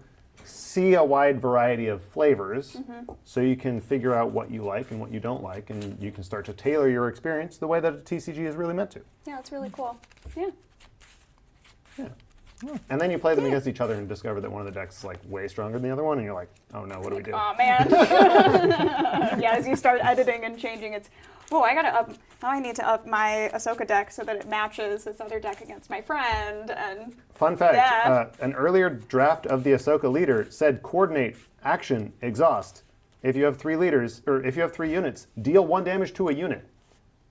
see a wide variety of flavors, so you can figure out what you like and what you don't like, and you can start to tailor your experience the way that a TCG is really meant to. Yeah, it's really cool. Yeah. And then you play them against each other and discover that one of the decks is like way stronger than the other one, and you're like, oh no, what do we do? Oh man. Yeah, as you start editing and changing, it's, oh, I gotta up. Now I need to up my Ahsoka deck so that it matches this other deck against my friend. And Fun fact, Yeah. An earlier draft of the Ahsoka leader said coordinate, action, exhaust. If you have 3 leaders, or if you have 3 units, deal 1 damage to a unit.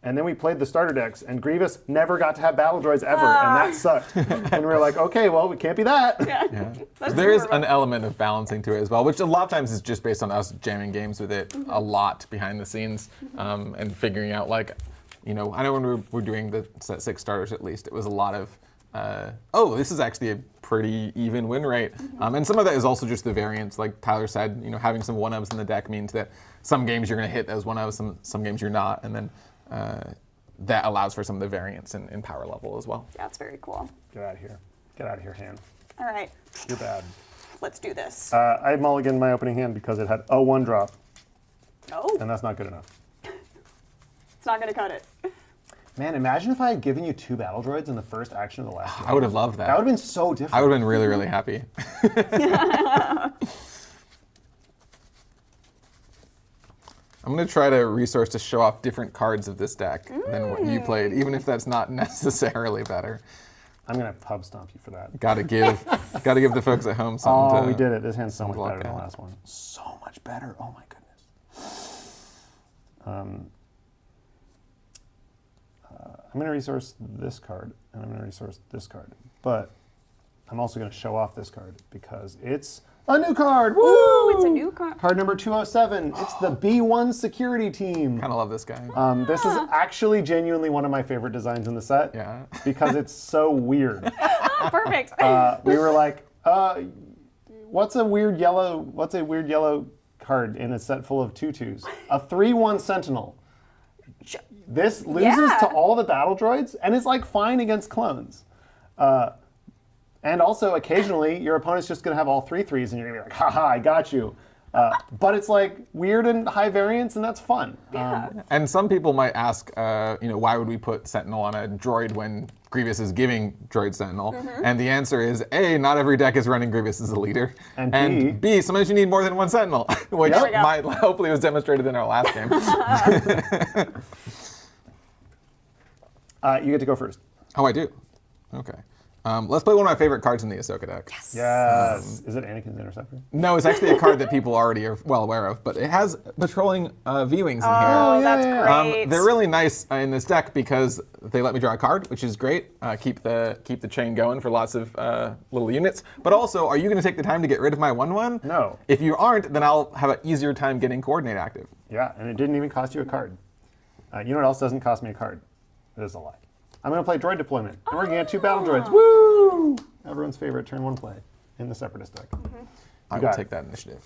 And then we played the starter decks, and Grievous never got to have battle droids ever, and that sucked. And we were like, okay, well, we can't be that. Yeah. That's There is super an fun. element of balancing to it as well, which a lot of times is just based on us jamming games with it a lot behind the scenes and figuring out, like, you know, I know when we were doing the set 6 starters at least, it was a lot of, oh, this is actually a pretty even win rate. And some of that is also just the variance. Like Tyler said, you know, having some 1-ofs in the deck means that some games you're going to hit those 1-ofs, some games you're not. And then that allows for some of the variance in power level as well. Yeah, it's very cool. Get out of here. Get out of here, hand. All right, You're bad. let's do this. I mulliganed my opening hand because it had a 1 drop, Oh, and that's not good enough. it's not gonna cut it. Man, imagine if I had given you 2 battle droids in the first action of the last game. I would have loved that. That would have been so different. I would have been really, really happy. I'm going to try to resource to show off different cards of this deck than what you played, even if that's not necessarily better. I'm going to pub stomp you for that. Got to give the folks at home something Oh, to... we did it. This hand's so much look better than the at. last one. So much better. Oh, my goodness. I'm going to resource this card, and I'm going to resource this card. But I'm also going to show off this card because it's a new card. Woo! Ooh, it's a new card. Card number 207. It's the B1 security team. Kind of love this guy. This is actually genuinely one of my favorite designs in the set. Yeah. Because it's so weird. Oh, perfect. We were like, what's a weird yellow card in a set full of 2/2s? A 3/1 Sentinel. This loses Yeah. to all the battle droids, and it's like fine against clones. And also, occasionally, your opponent's just going to have all 3/3s, and you're going to be like, haha, I got you. But it's like weird and high variance, and that's fun. Yeah. And some people might ask, you know, why would we put Sentinel on a droid when Grievous is giving droid Sentinel? And the answer is, A, not every deck is running Grievous as a leader. And B, sometimes you need more than one Sentinel, which There we go. might hopefully was demonstrated in our last game. You get to go first. Oh, I do? Okay. Let's play one of my favorite cards in the Ahsoka deck. Yes. Is it Anakin's Interceptor? No, it's actually a card that people already are well aware of, but it has patrolling V-Wings in Oh, here. that's yeah. great. They're really nice in this deck because they let me draw a card, which is great. Keep the chain going for lots of little units. But also, are you going to take the time to get rid of my 1/1? No. If you aren't, then I'll have an easier time getting coordinate active. Yeah, and it didn't even cost you a card. You know what else doesn't cost me a card? It is a lie. I'm going to play Droid Deployment. And we're going to get 2 battle droids. Woo! Everyone's favorite turn 1 play in the Separatist deck. I will got it. take that initiative.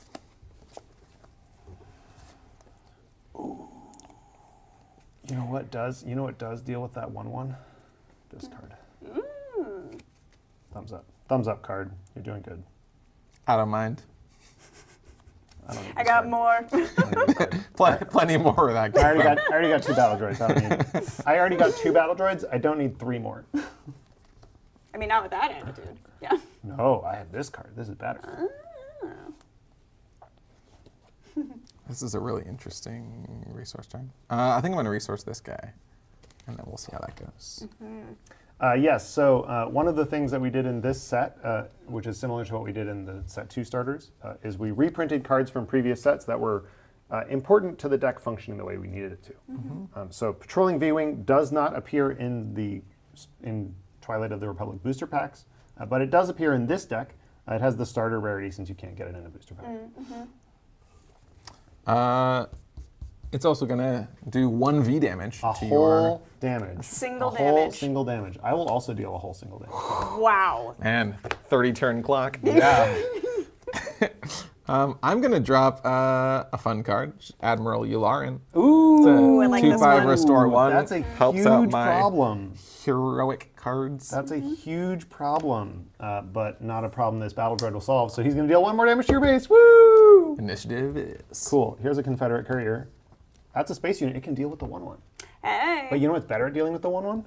You know what does deal with that 1/1? This card. Thumbs up. Thumbs up card. You're doing good. I don't mind. I don't need I this got card. more. I don't need this card. Plenty more where that I came from. already got 2 battle droids. I already got 2 battle droids. I don't need 3 more. I mean, not with that attitude. Yeah. No, I have this card. This is better. This is a really interesting resource turn. I think I'm going to resource this guy, and then we'll see how that goes. Yes, so one of the things that we did in this set, which is similar to what we did in the set 2 starters, is we reprinted cards from previous sets that were important to the deck functioning the way we needed it to. So Patrolling V-Wing does not appear in Twilight of the Republic booster packs, but it does appear in this deck. It has the starter rarity since you can't get it in a booster pack. It's also going to do 1v damage A to whole damage. Single a whole damage. single damage. I will also deal a whole single damage. Wow. and 30 turn clock. Yeah. I'm going to drop a fun card, Admiral Yularen. Ooh, I like 2/5 this one. restore 1. That's a helps huge out my problem. heroic cards. That's a huge problem, but not a problem this battle droid will solve. So he's going to deal 1 more damage to your base. Woo! Initiative is. Cool. Here's a Confederate courier. That's a space unit. It can deal with the 1/1. Hey. But you know what's better at dealing with the 1/1?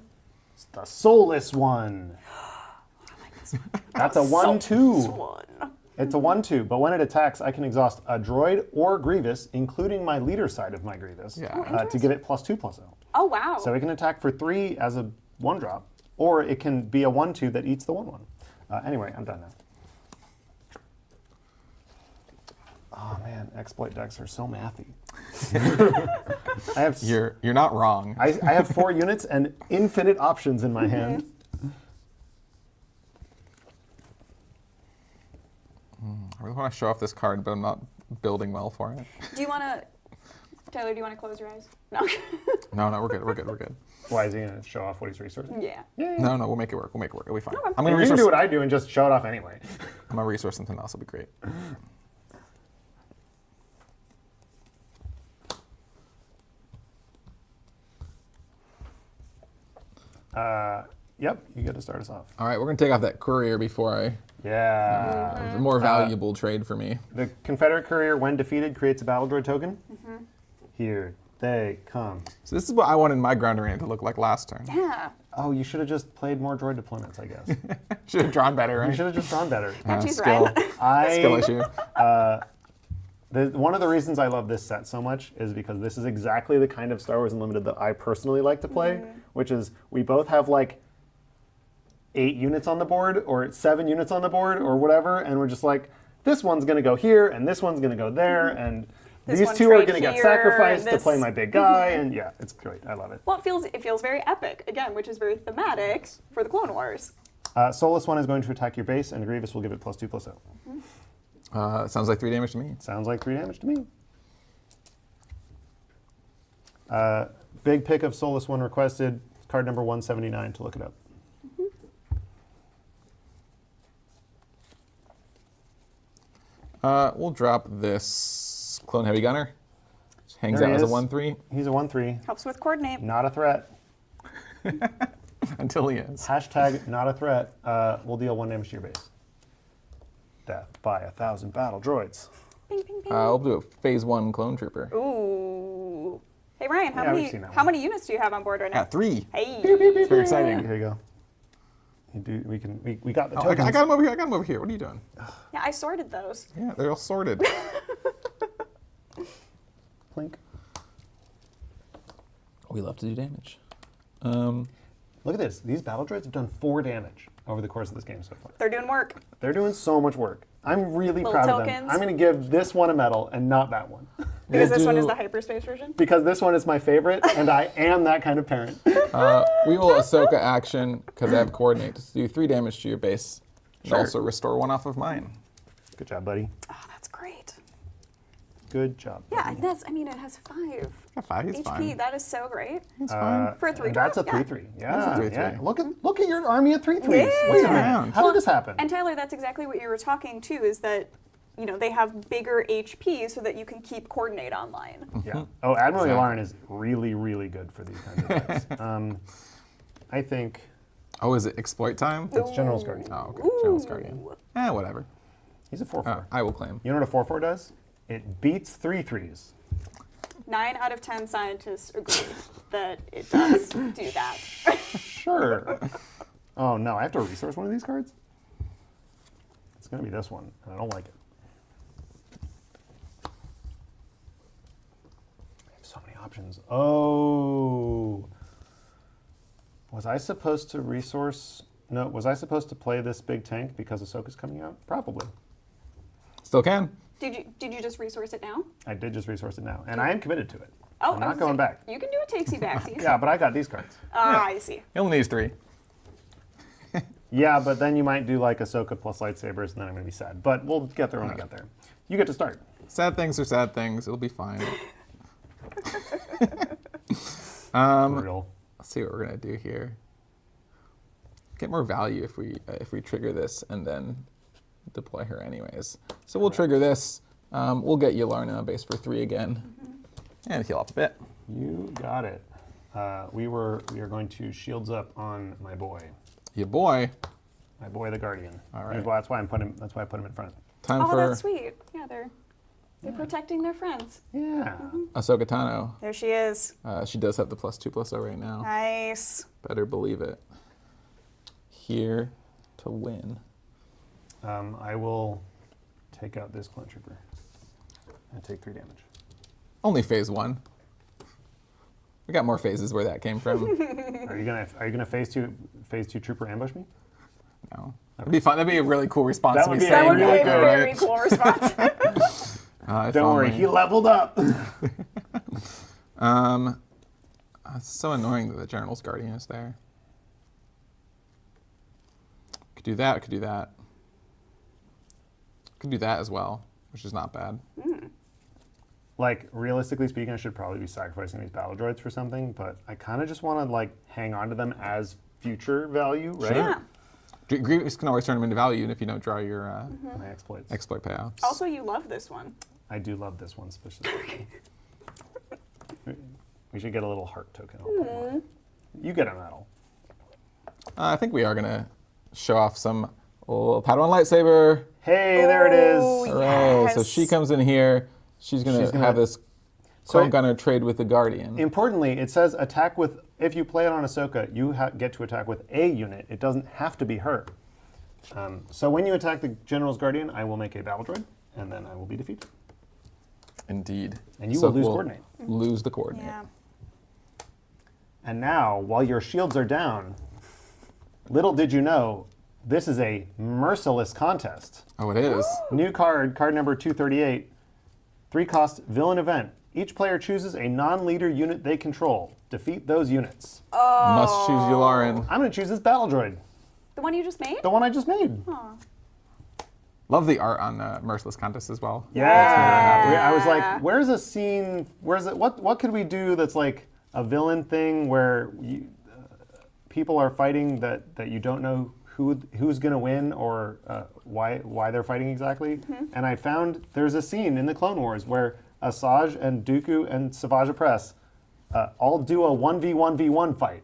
It's the soulless one. That's a 1/2. One. It's a 1/2, but when it attacks, I can exhaust a droid or Grievous, including my leader side of my Grievous, Yeah. to give it +2/+0. Oh, wow. So it can attack for 3 as a 1-drop, or it can be a 1/2 that eats the 1/1. Anyway, I'm done now. Oh man, exploit decks are so mathy. I have You're not wrong. I have 4 units and infinite options in my hand. I really want to show off this card, but I'm not building well for it. Do you want to, Tyler, do you want to close your eyes? No. No, we're good. Why is he going to show off what he's resourcing? Yeah. No, we'll make it work. It'll be fine. Okay. I'm You gonna can resource. do what I do and just show it off anyway. I'm gonna resource something else. It'll be great. Yep, you get to start us off. All right, we're gonna take off that courier before I. Yeah. The more valuable trade for me. The Confederate courier, when defeated, creates a battle droid token. Here they come. So this is what I wanted my ground arena to look like last turn. Yeah. Oh, you should have just played more droid deployments, I guess. Should have drawn better, You right? should have just drawn better. She's skill, right. skill issue. One of the reasons I love this set so much is because this is exactly the kind of Star Wars Unlimited that I personally like to play, which is we both have like 8 units on the board or 7 units on the board or whatever, and we're just like, this one's going to go here and this one's going to go there, and This these one 2 are trade going to get here, sacrificed to this- play my big guy, and yeah, it's great. I love it. Well, it feels very epic, again, which is very thematic for the Clone Wars. Soulless one is going to attack your base, and Grievous will give it +2/+0. Sounds like 3 damage to me. Sounds like 3 damage to me. Big pick of Soulless one requested. Card number 179 to look it up. We'll drop this Clone Heavy Gunner. Just hangs There out he as a is. 1/3 He's a 1/3. Helps with coordinate. Not a threat. until he is. Hashtag not a threat. We'll deal 1 damage to your base. Death by 1,000 battle droids. Bing, bing, bing. We'll do a Phase 1 Clone Trooper. Ooh. Hey, Ryan, Yeah, we've seen that how one. many units do you have on board right now? 3. Hey. It's very exciting. Here you go. We got the Oh, tokens. I got him over here. What are you doing? Yeah, I sorted those. Yeah, they're all sorted. Plink. We love to do damage. Look at this. These battle droids have done 4 damage over the course of this game so far. They're doing work. They're doing so much work. I'm really Little proud of them. tokens. I'm going to give this one a medal and not that one. Because We'll this one is do- the hyperspace version. Because this one is my favorite, and I am that kind of parent. We will Ahsoka action, because I have coordinate, to do 3 damage to your base. And Sure. also restore 1 off of mine. Good job, buddy. Oh, that's great. Good job. Yeah, buddy. it has 5 Yeah, 5 is HP. fine. That is so great. It's fine. For a 3 And that's a drop, 3/3. Yeah, That's a 3/3. yeah. Look at your army of 3/3s. Yeah. What's Yeah. around? How did this happen? And Tyler, that's exactly what you were talking to, is that, they have bigger HP so that you can keep coordinate online. Yeah. Oh, Admiral Exactly. Yularen is really, really good for these kinds of decks. I think Oh, is it exploit time? it's General's Guardian. Oh, okay. General's Guardian. Whatever. He's a 4/4. I will claim. You know what a 4/4 does? It beats 3/3s. 9 out of 10 scientists agree that it does do that. Sure. Oh no, I have to resource one of these cards? It's gonna be this one, and I don't like it. I have so many options. Oh. Was I supposed to resource? No, was I supposed to play this big tank because Ahsoka's coming out? Probably. Still can. Did you just resource it now? I did just resource it now, and I am committed to it. Oh, I'm I not was going saying, back. You can do a takesy backsy. Yeah, but I got these cards. I see. He only needs 3. Yeah, but then you might do like Ahsoka plus lightsabers, and then I'm gonna be sad. But we'll get there when we get there. You get to start. Sad things are sad things. It'll be fine. Brutal. Let's see what we're gonna do here. Get more value if we trigger this and then deploy her anyways. So we'll trigger this. We'll get Ylarna on base for 3 again, and heal up a bit. You got it. We are going to shields up on my boy. Your boy. My boy, the Guardian. All right. That's why I put him in front. Time Oh, for that's sweet. Yeah, they're protecting their friends. Yeah. Ahsoka Tano. There she is. She does have the +2/+0 right now. Nice. Better believe it. Here to win. I will take out this clone trooper and take 3 damage. Only phase 1. We got more phases where that came from. Are you gonna phase two trooper ambush me? No. That'd be fun. That'd be a really cool response That to would me be saying That would be really a good, very right? cool response. If Don't worry, only. he leveled up. It's so annoying that the General's Guardian is there. Could do that, could do that. Could do that as well, which is not bad. Like, realistically speaking, I should probably be sacrificing these battle droids for something, but I kind of just want to, like, hang on to them as future value, right? Yeah. Grievous can always turn them into value even if you don't draw your My exploits. exploit payouts. Also, you love this one. I do love this one specifically. We should get a little heart token. You get a medal. I think we are going to show off some little Padawan lightsaber. Hey, there it is. Ooh, Hooray. So yes. she comes in here. She's going to have this clone gunner trade with the Guardian. Importantly, it says attack with, if you play it on Ahsoka, you get to attack with a unit. It doesn't have to be her. So when you attack the General's Guardian, I will make a battle droid, and then I will be defeated. Indeed. And you So will lose we'll coordinate. Lose the coordinate. Yeah. And now, while your shields are down, little did you know, this is a merciless contest. Oh, it is. New card, card number 238, 3-cost villain event. Each player chooses a non-leader unit they control. Defeat those units. Must choose Yularen. I'm going to choose this battle droid, The one you just made? the one I just made. Love the art on Merciless Contest as well. Yeah. I was like, where's a scene, where's it, what could we do that's like a villain thing where people are fighting that you don't know who's going to win or why they're fighting exactly. And I found there's a scene in the Clone Wars where Asajj and Dooku and Savage Press all do a 1v1v1 fight.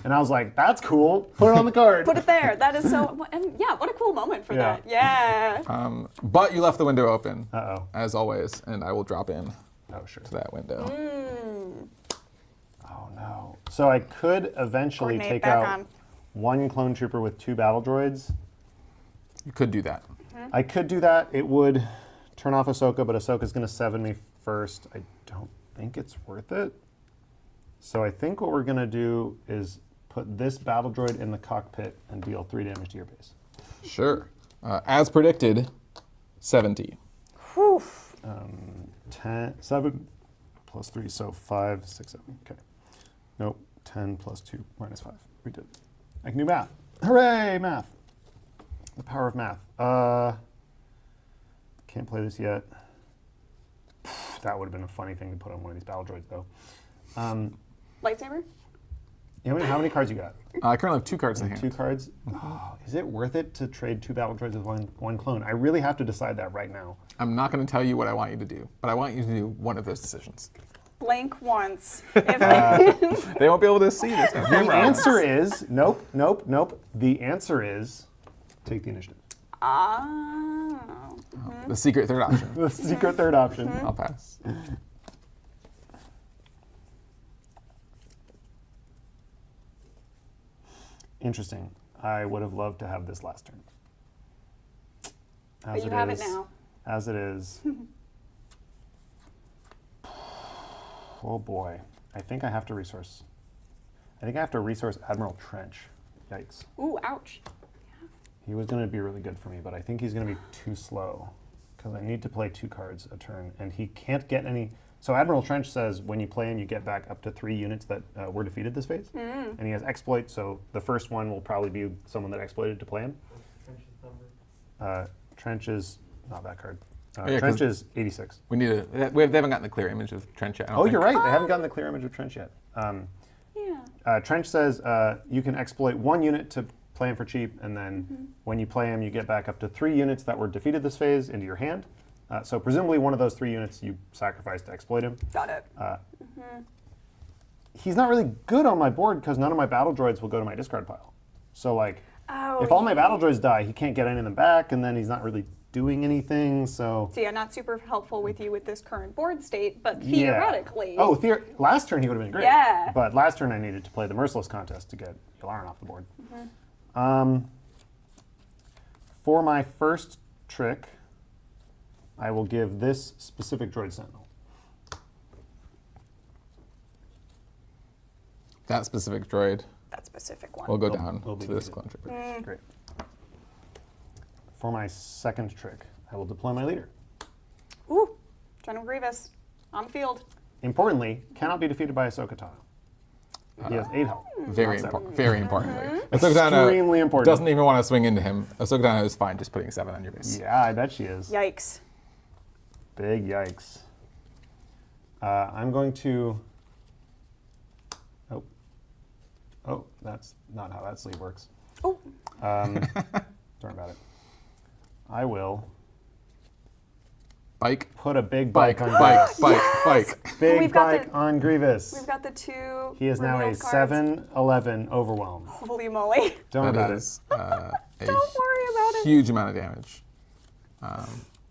And I was like, that's cool. Put it on the card. Put it there. That is so, and yeah, what a cool moment for Yeah. that. Yeah. But you left the window open, Uh-oh. as always, and I will drop in Oh, sure. to that window. Oh, no. So I could eventually Coordinate take back out on. one clone trooper with 2 battle droids. You could do that. I could do that. It would turn off Ahsoka, but Ahsoka's going to 7 me first. I don't think it's worth it. So I think what we're going to do is put this battle droid in the cockpit and deal 3 damage to your base. Sure. As predicted, 70. 7 plus 3, so 5, 6, 7. Okay. Nope. 10 plus 2 minus 5. We did. I can do math. Hooray, math. The power of math. Can't play this yet. That would have been a funny thing to put on one of these battle droids, though. Lightsaber? How many cards you got? I currently have 2 cards in hand. 2 cards? Oh, is it worth it to trade 2 battle droids with one clone? I really have to decide that right now. I'm not going to tell you what I want you to do, but I want you to do one of those decisions. Blank once. If They won't be able to see this. The answer is nope, nope, nope. The answer is take the initiative. The secret third option. The secret third option. I'll pass. Interesting. I would have loved to have this last turn. But you have it now. As it is. Oh boy. I think I have to resource. I think I have to resource Admiral Trench. Yikes. Ooh, ouch. He was going to be really good for me, but I think he's going to be too slow because I need to play 2 cards a turn, and he can't get any. So Admiral Trench says when you play him, you get back up to 3 units that were defeated this phase, and he has exploit. So the first one will probably be someone that exploited to play him. Trench is not that card. Yeah, Trench 'cause is 86. we need to. They haven't gotten the clear image of Trench yet. I don't Oh, think. you're right. They haven't gotten the clear image of Trench yet. Yeah. Trench says you can exploit 1 unit to play him for cheap, and then when you play him, you get back up to 3 units that were defeated this phase into your hand. So presumably one of those 3 units you sacrifice to exploit him. Got it. He's not really good on my board because none of my battle droids will go to my discard pile. So like, Oh, if all my battle droids die, he can't get any of them back, and then he's not really doing anything. So So yeah, not super helpful with you with this current board state, but yeah. theoretically. Oh, last turn he would have been great. Yeah. But last turn I needed to play the Merciless contest to get Yularen off the board. For my first trick, I will give this specific droid sentinel. That specific droid That specific one. will go down will be to this good. clone trooper. Great. For my second trick, I will deploy my leader. Ooh, General Grievous on the field. Importantly, cannot be defeated by Ahsoka Tano. He has 8 health. Very not 7. important. Very importantly, Ahsoka Tano Extremely important. doesn't even want to swing into him. Ahsoka Tano is fine just putting 7 on your base. Yeah, I bet she is. Yikes. Big yikes. I'm going to. Oh, that's not how that sleeve works. Oh, Sorry about it. I will Bike, put a big bike, bike on bike, Grievous. bike. Big We've got bike on Grievous. we've got the 2. He is now a revealed cards. 7/11 overwhelm. Holy moly. Don't worry That about is Don't worry about it. huge amount of damage,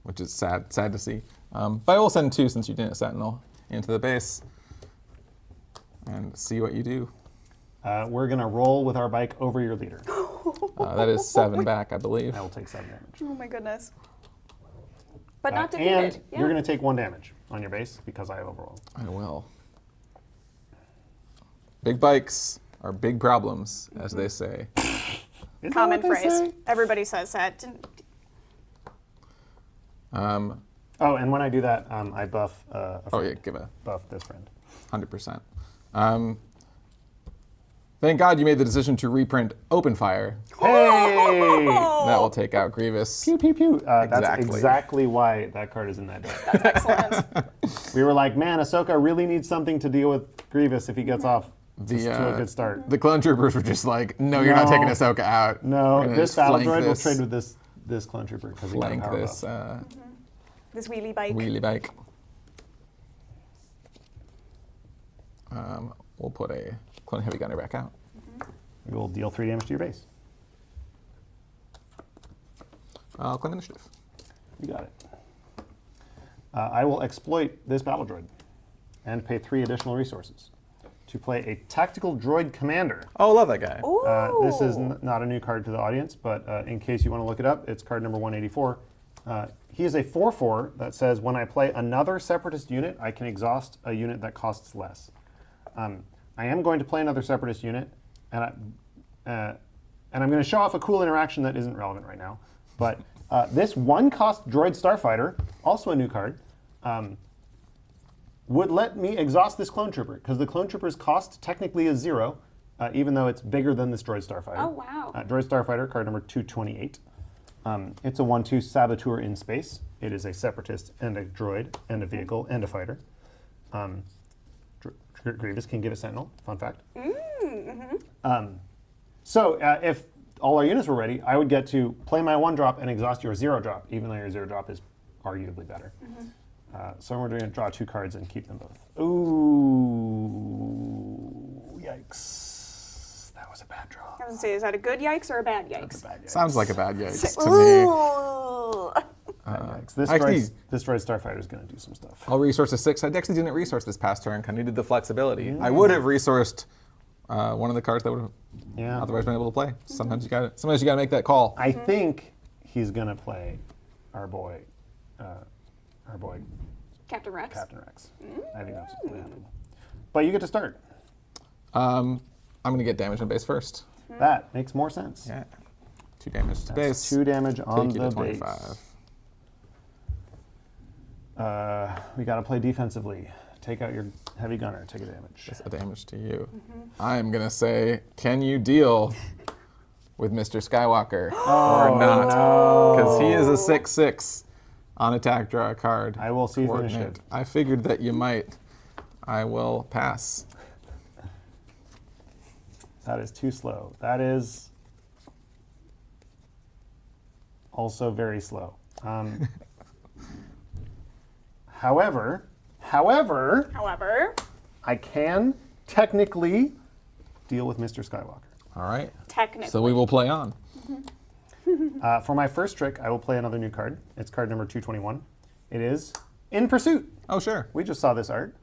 which is sad to see. But I will send 2 since you didn't Sentinel into the base and see what you do. it. We're going to roll with our bike over your leader. That is 7 back, I believe. I will take 7 damage. Oh my goodness. But not defeated. And Yeah. you're going to take 1 damage on your base because I have overrolled. I will. Big bikes are big problems, as they say. Isn't Common that what they phrase. say? Everybody says that. Oh, and when I do that, I buff a Oh friend. yeah, give a Buff this friend. 100%. Thank God you made the decision to reprint Open Fire. Hey! That will take out Grievous. Pew, pew, pew. That's Exactly. exactly why that card is in that deck. That's excellent. We were like, man, Ahsoka really needs something to deal with Grievous if he gets off to a good start. The clone troopers were just like, no, you're not No. taking Ahsoka out. We're No, gonna this just battle flank droid will this- trade with this clone trooper because he got a flank power this buff. This wheelie bike. wheelie bike. We'll put a clone heavy gunner back out. You will deal 3 damage to your base. Clone initiative. You got it. I will exploit this battle droid and pay 3 additional resources to play a tactical droid commander. Oh, love that guy. Ooh. This is not a new card to the audience, but in case you want to look it up, it's card number 184. He is a 4/4 that says when I play another Separatist unit, I can exhaust a unit that costs less. I am going to play another Separatist unit, and I'm going to show off a cool interaction that isn't relevant right now. But this 1-cost droid starfighter, also a new card, would let me exhaust this clone trooper because the clone trooper's cost technically is 0, even though it's bigger than this droid starfighter. Oh, wow. Droid starfighter, card number 228. It's a 1/2 saboteur in space. It is a separatist and a droid and a vehicle and a fighter. Grievous can give a sentinel. Fun fact. So if all our units were ready, I would get to play my 1-drop and exhaust your 0-drop, even though your 0-drop is arguably better. So we're going to draw 2 cards and keep them both. Ooh, yikes. That was a bad draw. I was going to say, is that a good yikes or a bad That's yikes? a bad yikes. Sounds like a bad yikes to me. Ooh. Bad yikes. This actually- droid starfighter is going to do some stuff. I'll resource a 6. I actually didn't resource this past turn. I needed the flexibility. I would have resourced one of the cards that would have Yeah. otherwise been able to play. Sometimes you got to make that call. I think he's going to play our boy Captain Rex. Captain Rex. I think that's what's going to happen. But you get to start. I'm going to get damage on base first. That makes more sense. Yeah. 2 damage to That's base. 2 damage on Take you the to base. 25. We got to play defensively. Take out your heavy gunner. Take a damage. That's a damage to you. I'm going to say, can you deal with Mr. Skywalker or not? Because he is a 6/6. On attack, draw a card. I will seize Coordinate. initiative. I figured that you might. I will pass. That is too slow. That is also very slow. However, I can technically deal with Mr. Skywalker. All right. Technically. So we will play on. For my first trick, I will play another new card. It's card number 221. It is In Pursuit. Oh, sure. We just saw this art.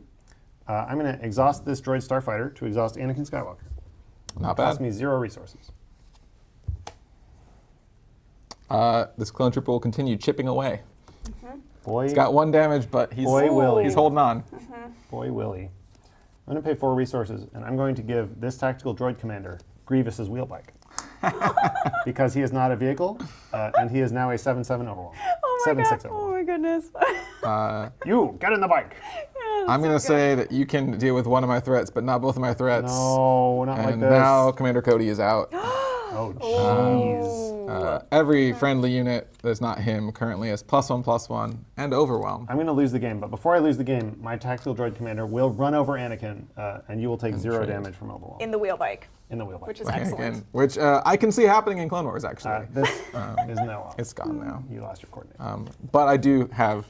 I'm going to exhaust this droid starfighter to exhaust Anakin Skywalker. Not Cost bad. me 0 resources. This clone trooper will continue chipping away. Boy, He's got 1 damage, but he's Boy, Willie. he's holding on. boy, Willie. I'm going to pay 4 resources, and I'm going to give this tactical droid commander Grievous's wheel bike. Because he is not a vehicle, and he is now a 7/7 overwhelm. Oh my 7/6 god. overwhelm. Oh my goodness. You, get in the bike! I'm going to say that you can deal with one of my threats, but not both of my threats. No, not like And this. now Commander Cody is out. Oh, jeez. Every friendly unit that's not him currently has +1/+1 and overwhelm. I'm going to lose the game, but before I lose the game, my tactical droid commander will run over Anakin, and you will take 0 trade. damage from overwhelm In the wheel bike, in the wheel bike. which is excellent. Again, which I can see happening in Clone Wars, actually. This is now off. It's gone now. You lost your coordinate. But I do have,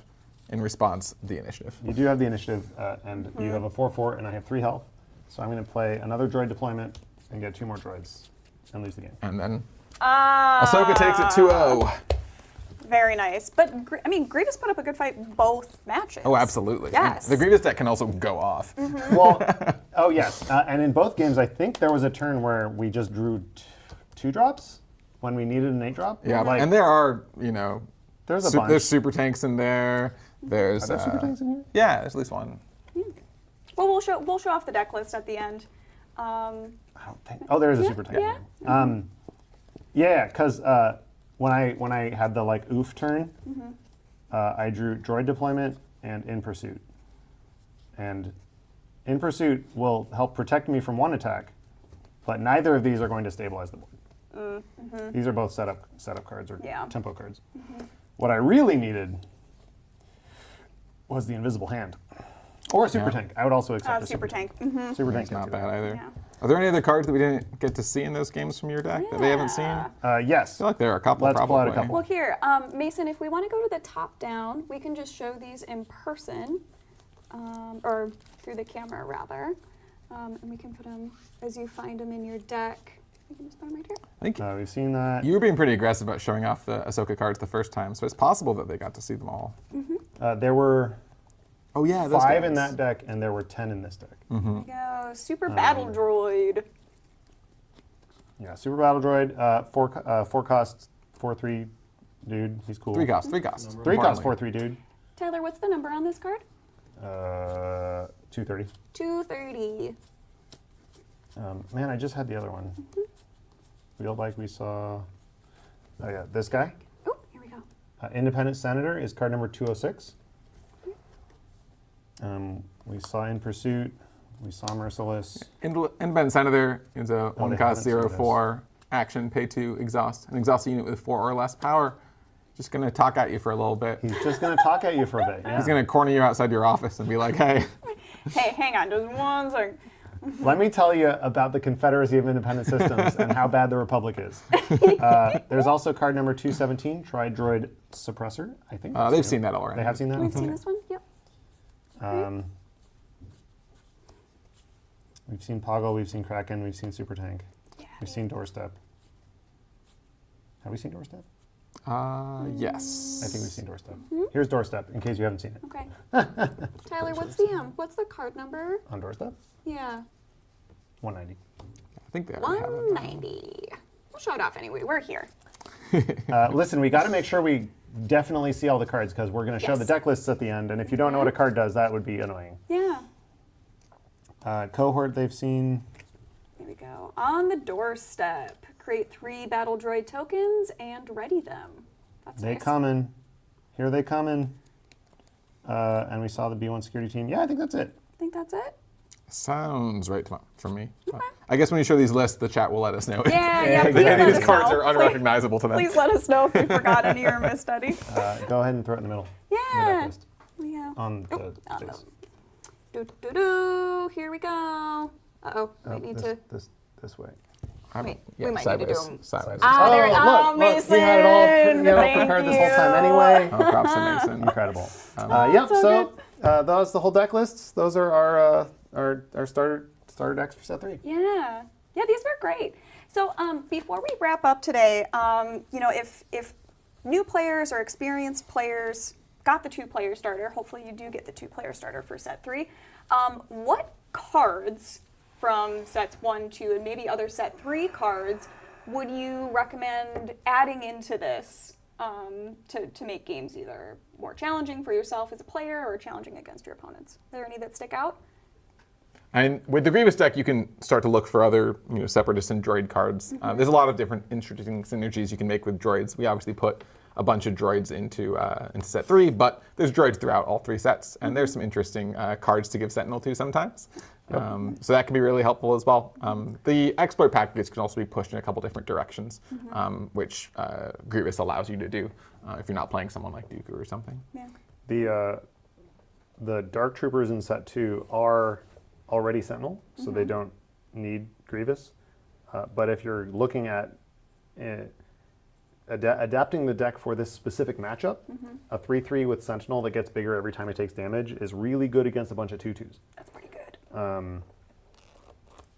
in response, the initiative. You do have the initiative, and you have a 4/4, and I have 3 health. So I'm going to play another droid deployment and get 2 more droids and lose the game. And then Ahsoka takes it 2-0. Very nice. But, I mean, Grievous put up a good fight both matches. Oh, absolutely. Yes. And the Grievous deck can also go off. Well, oh yes, and in both games, I think there was a turn where we just drew 2 drops when we needed an 8 drop. Yeah, like, and there are, you know, there's a bunch. there's super tanks in there. There's Are there super tanks in here? Yeah, there's at least one. Well, we'll show off the deck list at the end. I don't think. Oh, there is a super tank. yeah. Yeah, because when I had the like oof turn, I drew droid deployment and In Pursuit, and In Pursuit will help protect me from 1 attack, but neither of these are going to stabilize the board. These are both setup cards or Yeah. tempo cards. What I really needed was the invisible hand, or a super tank. I would also accept a Super tank. Super tank. It's not too. bad either. Yeah. Are there any other cards that we didn't get to see in those games from your deck that they haven't seen? I Yes. feel like there are a couple, Let's pull probably. out a couple. Well, here, Mason, if we want to go to the top down, we can just show these in person, or through the camera rather, and we can put them as you find them in your deck. We can just put them right here. I think We've seen that. you were being pretty aggressive about showing off the Ahsoka cards the first time, so it's possible that they got to see them all. There were Oh yeah, those 5 guys. in that deck, and there were 10 in this deck. There we go. Super Battle Droid. Yeah, Super Battle Droid, 4 cost, 4/3 dude. He's cool. 3 cost. 3 cost. 3 cost, importantly. 4/3 dude. Tyler, what's the number on this card? 230. 230. Man, I just had the other one. Wheel bike we saw. Oh yeah, this guy. Oh, here we go. Independent Senator is card number 206. We saw In Pursuit. We saw Merciless. Independent Senator is a 1 they cost haven't seen 0/4 action, pay 2, exhaust. An exhaust unit with 4 or less power. Just gonna talk at you for a little bit. He's just going to talk at you for a bit. Yeah. He's gonna corner you outside your office and be like, hey. Hey, hang on, just one second. Let me tell you about the Confederacy of Independent Systems and how bad the Republic is. There's also card number 217, Tri-Droid Suppressor, I think. They've seen that already. They have seen that? We've seen Okay. this one? Yep. We've seen Poggle, we've seen Kraken, we've seen Super Tank. Yeah. We've seen Doorstep. Have we seen Doorstep? Yes. I think we've seen Doorstep. Here's Doorstep, in case you haven't seen it. Okay. Tyler, what's the card number? On Doorstep, Yeah. 190. I think they already have it. 190. We'll show it off anyway. We're here. Listen, we got to make sure we definitely see all the cards because we're going to show Yes. the deck lists at the end, and if you don't know what a card does, that would be annoying. Yeah. Cohort they've seen. Here we go. On the doorstep, create 3 battle droid tokens and ready them. That's They nice. coming. Here they coming. And we saw the B1 security team. Yeah, I think that's it. I think that's it. Sounds right for me. I guess when you show these lists, the chat will let us know. Yeah, please Any let of these us cards know. are unrecognizable to them. Please let us know if we forgot any or missed any. Go ahead and throw it in the middle. Yeah. List. We have. On the space. Here we go. Uh-oh, we need to. This way. Wait, Yeah, we might need to do sideways. them. Sideways. There it look, Mason. he had it all Thank prepared this whole you. time anyway. Oh, props to Mason. Incredible. so So those the whole deck lists. Those are our starter decks for set 3. Yeah, these were great. So before we wrap up today, if new players or experienced players got the 2-player starter, hopefully you do get the 2-player starter for set 3. What cards from sets 1, 2, and maybe other set 3 cards would you recommend adding into this to make games either more challenging for yourself as a player or challenging against your opponents? Are there any that stick out? And with the Grievous deck, you can start to look for other, Separatist and Droid cards. There's a lot of different interesting synergies you can make with droids. We obviously put a bunch of droids into set 3, but there's droids throughout all 3 sets, and there's some interesting cards to give Sentinel to sometimes. So that can be really helpful as well. The exploit packages can also be pushed in a couple different directions, which Grievous allows you to do if you're not playing someone like Dooku or something. Yeah. The Dark Troopers in set 2 are already Sentinel, so they don't need Grievous. But if you're looking at adapting the deck for this specific matchup, a 3/3 with Sentinel that gets bigger every time it takes damage is really good against a bunch of 2/2s. That's pretty good.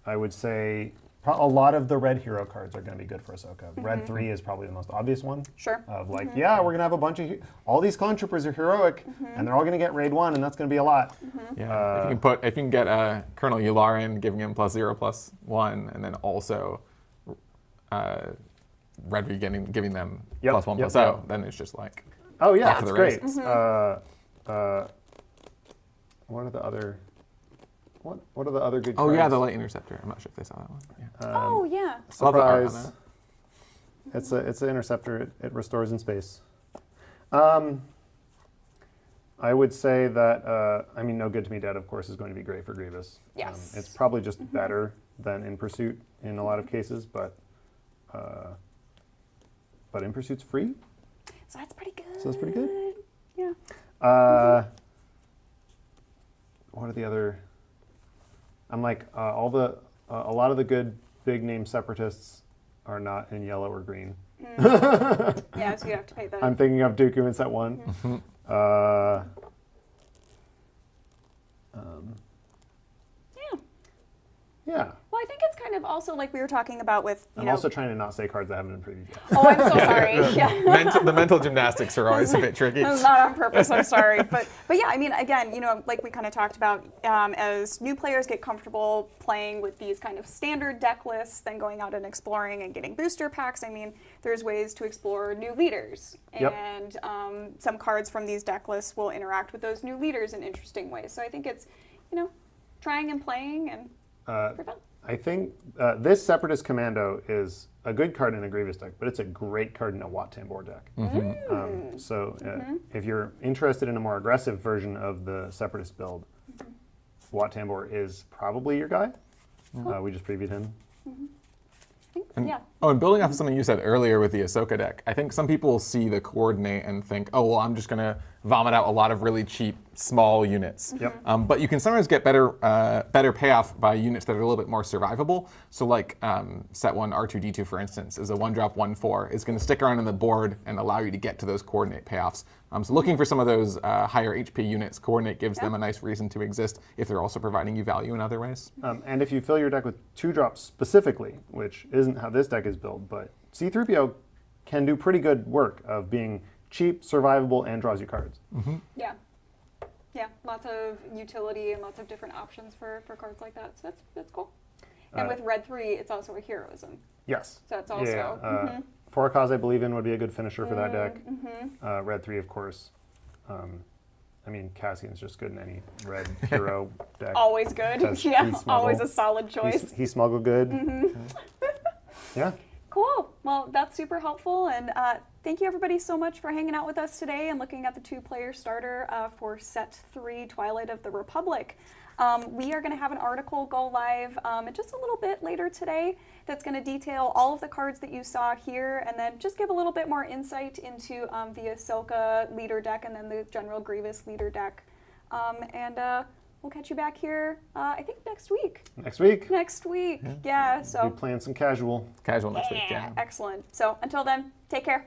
I would say a lot of the red hero cards are going to be good for Ahsoka. Red 3 is probably the most obvious one. Sure. Of we're going to have a bunch of all these clone troopers are heroic, and they're all going to get raid 1, and that's going to be a lot. Yeah, if you can get Colonel Yularen, giving him +0/+1, and then also Red V giving them +1/+0, then it's just like Oh yeah, off to that's the great. races. What are the other? What are the other good Oh cards? yeah, the Light Interceptor. I'm not sure if they saw that one. Yeah. Yeah. Love the art on Surprise. that. It's an interceptor. It restores in space. I would say that No Good to Me Dead, of course, is going to be great for Grievous. Yes. It's probably just better than In Pursuit in a lot of cases, but In Pursuit's free, So that's pretty good. so that's pretty good. Yeah. What are the other? I'm like a lot of the good big name separatists are not in yellow or green. Yeah, so you have to pay that. I'm thinking of Dooku in set 1. Yeah. Well, I think it's kind of also like we were talking about with, I'm also trying to not say cards that haven't been previewed yet. Oh, I'm so sorry. Yeah. The mental gymnastics are always a bit tricky. That was not on purpose. I'm sorry, but yeah. I mean, again, like we kind of talked about, as new players get comfortable playing with these kind of standard deck lists, then going out and exploring and getting booster packs. I mean, there's ways to explore new leaders, and some cards from these deck lists will interact with those new leaders in interesting ways. So I think it's, trying and playing and. I think this Separatist Commando is a good card in a Grievous deck, but it's a great card in a Wat Tambor deck. If you're interested in a more aggressive version of the Separatist build, Wat Tambor is probably your guy. We just previewed him. And building off of something you said earlier with the Ahsoka deck, I think some people see the coordinate and think, oh, well, I'm just going to vomit out a lot of really cheap, small units. But you can sometimes get better payoff by units that are a little bit more survivable. So like set 1 R2-D2, for instance, is a 1-drop 1/4. It's going to stick around on the board and allow you to get to those coordinate payoffs. So looking for some of those higher HP units, coordinate gives them a nice reason to exist if they're also providing you value in other ways. And if you fill your deck with 2-drops specifically, which isn't how this deck is built, but C-3PO can do pretty good work of being cheap, survivable, and draws you cards. Yeah. Yeah, lots of utility and lots of different options for cards like that. So that's cool. And with Red 3, it's also a heroism. Yes. So it's also... For a cause I believe in would be a good finisher for that deck. Red 3, of course. Cassian's just good in any red hero deck. Always good. Because Yeah, he's always smuggle. a solid choice. He's smuggle good. Yeah. Cool. Well, that's super helpful. And thank you, everybody, so much for hanging out with us today and looking at the 2-player starter for Set 3, Twilight of the Republic. We are going to have an article go live just a little bit later today that's going to detail all of the cards that you saw here and then just give a little bit more insight into the Ahsoka leader deck and then the General Grievous leader deck. We'll catch you back here, I think, next week. Next week. Next week, yeah. So We plan some casual. Casual next week, yeah, yeah. excellent. So until then, take care.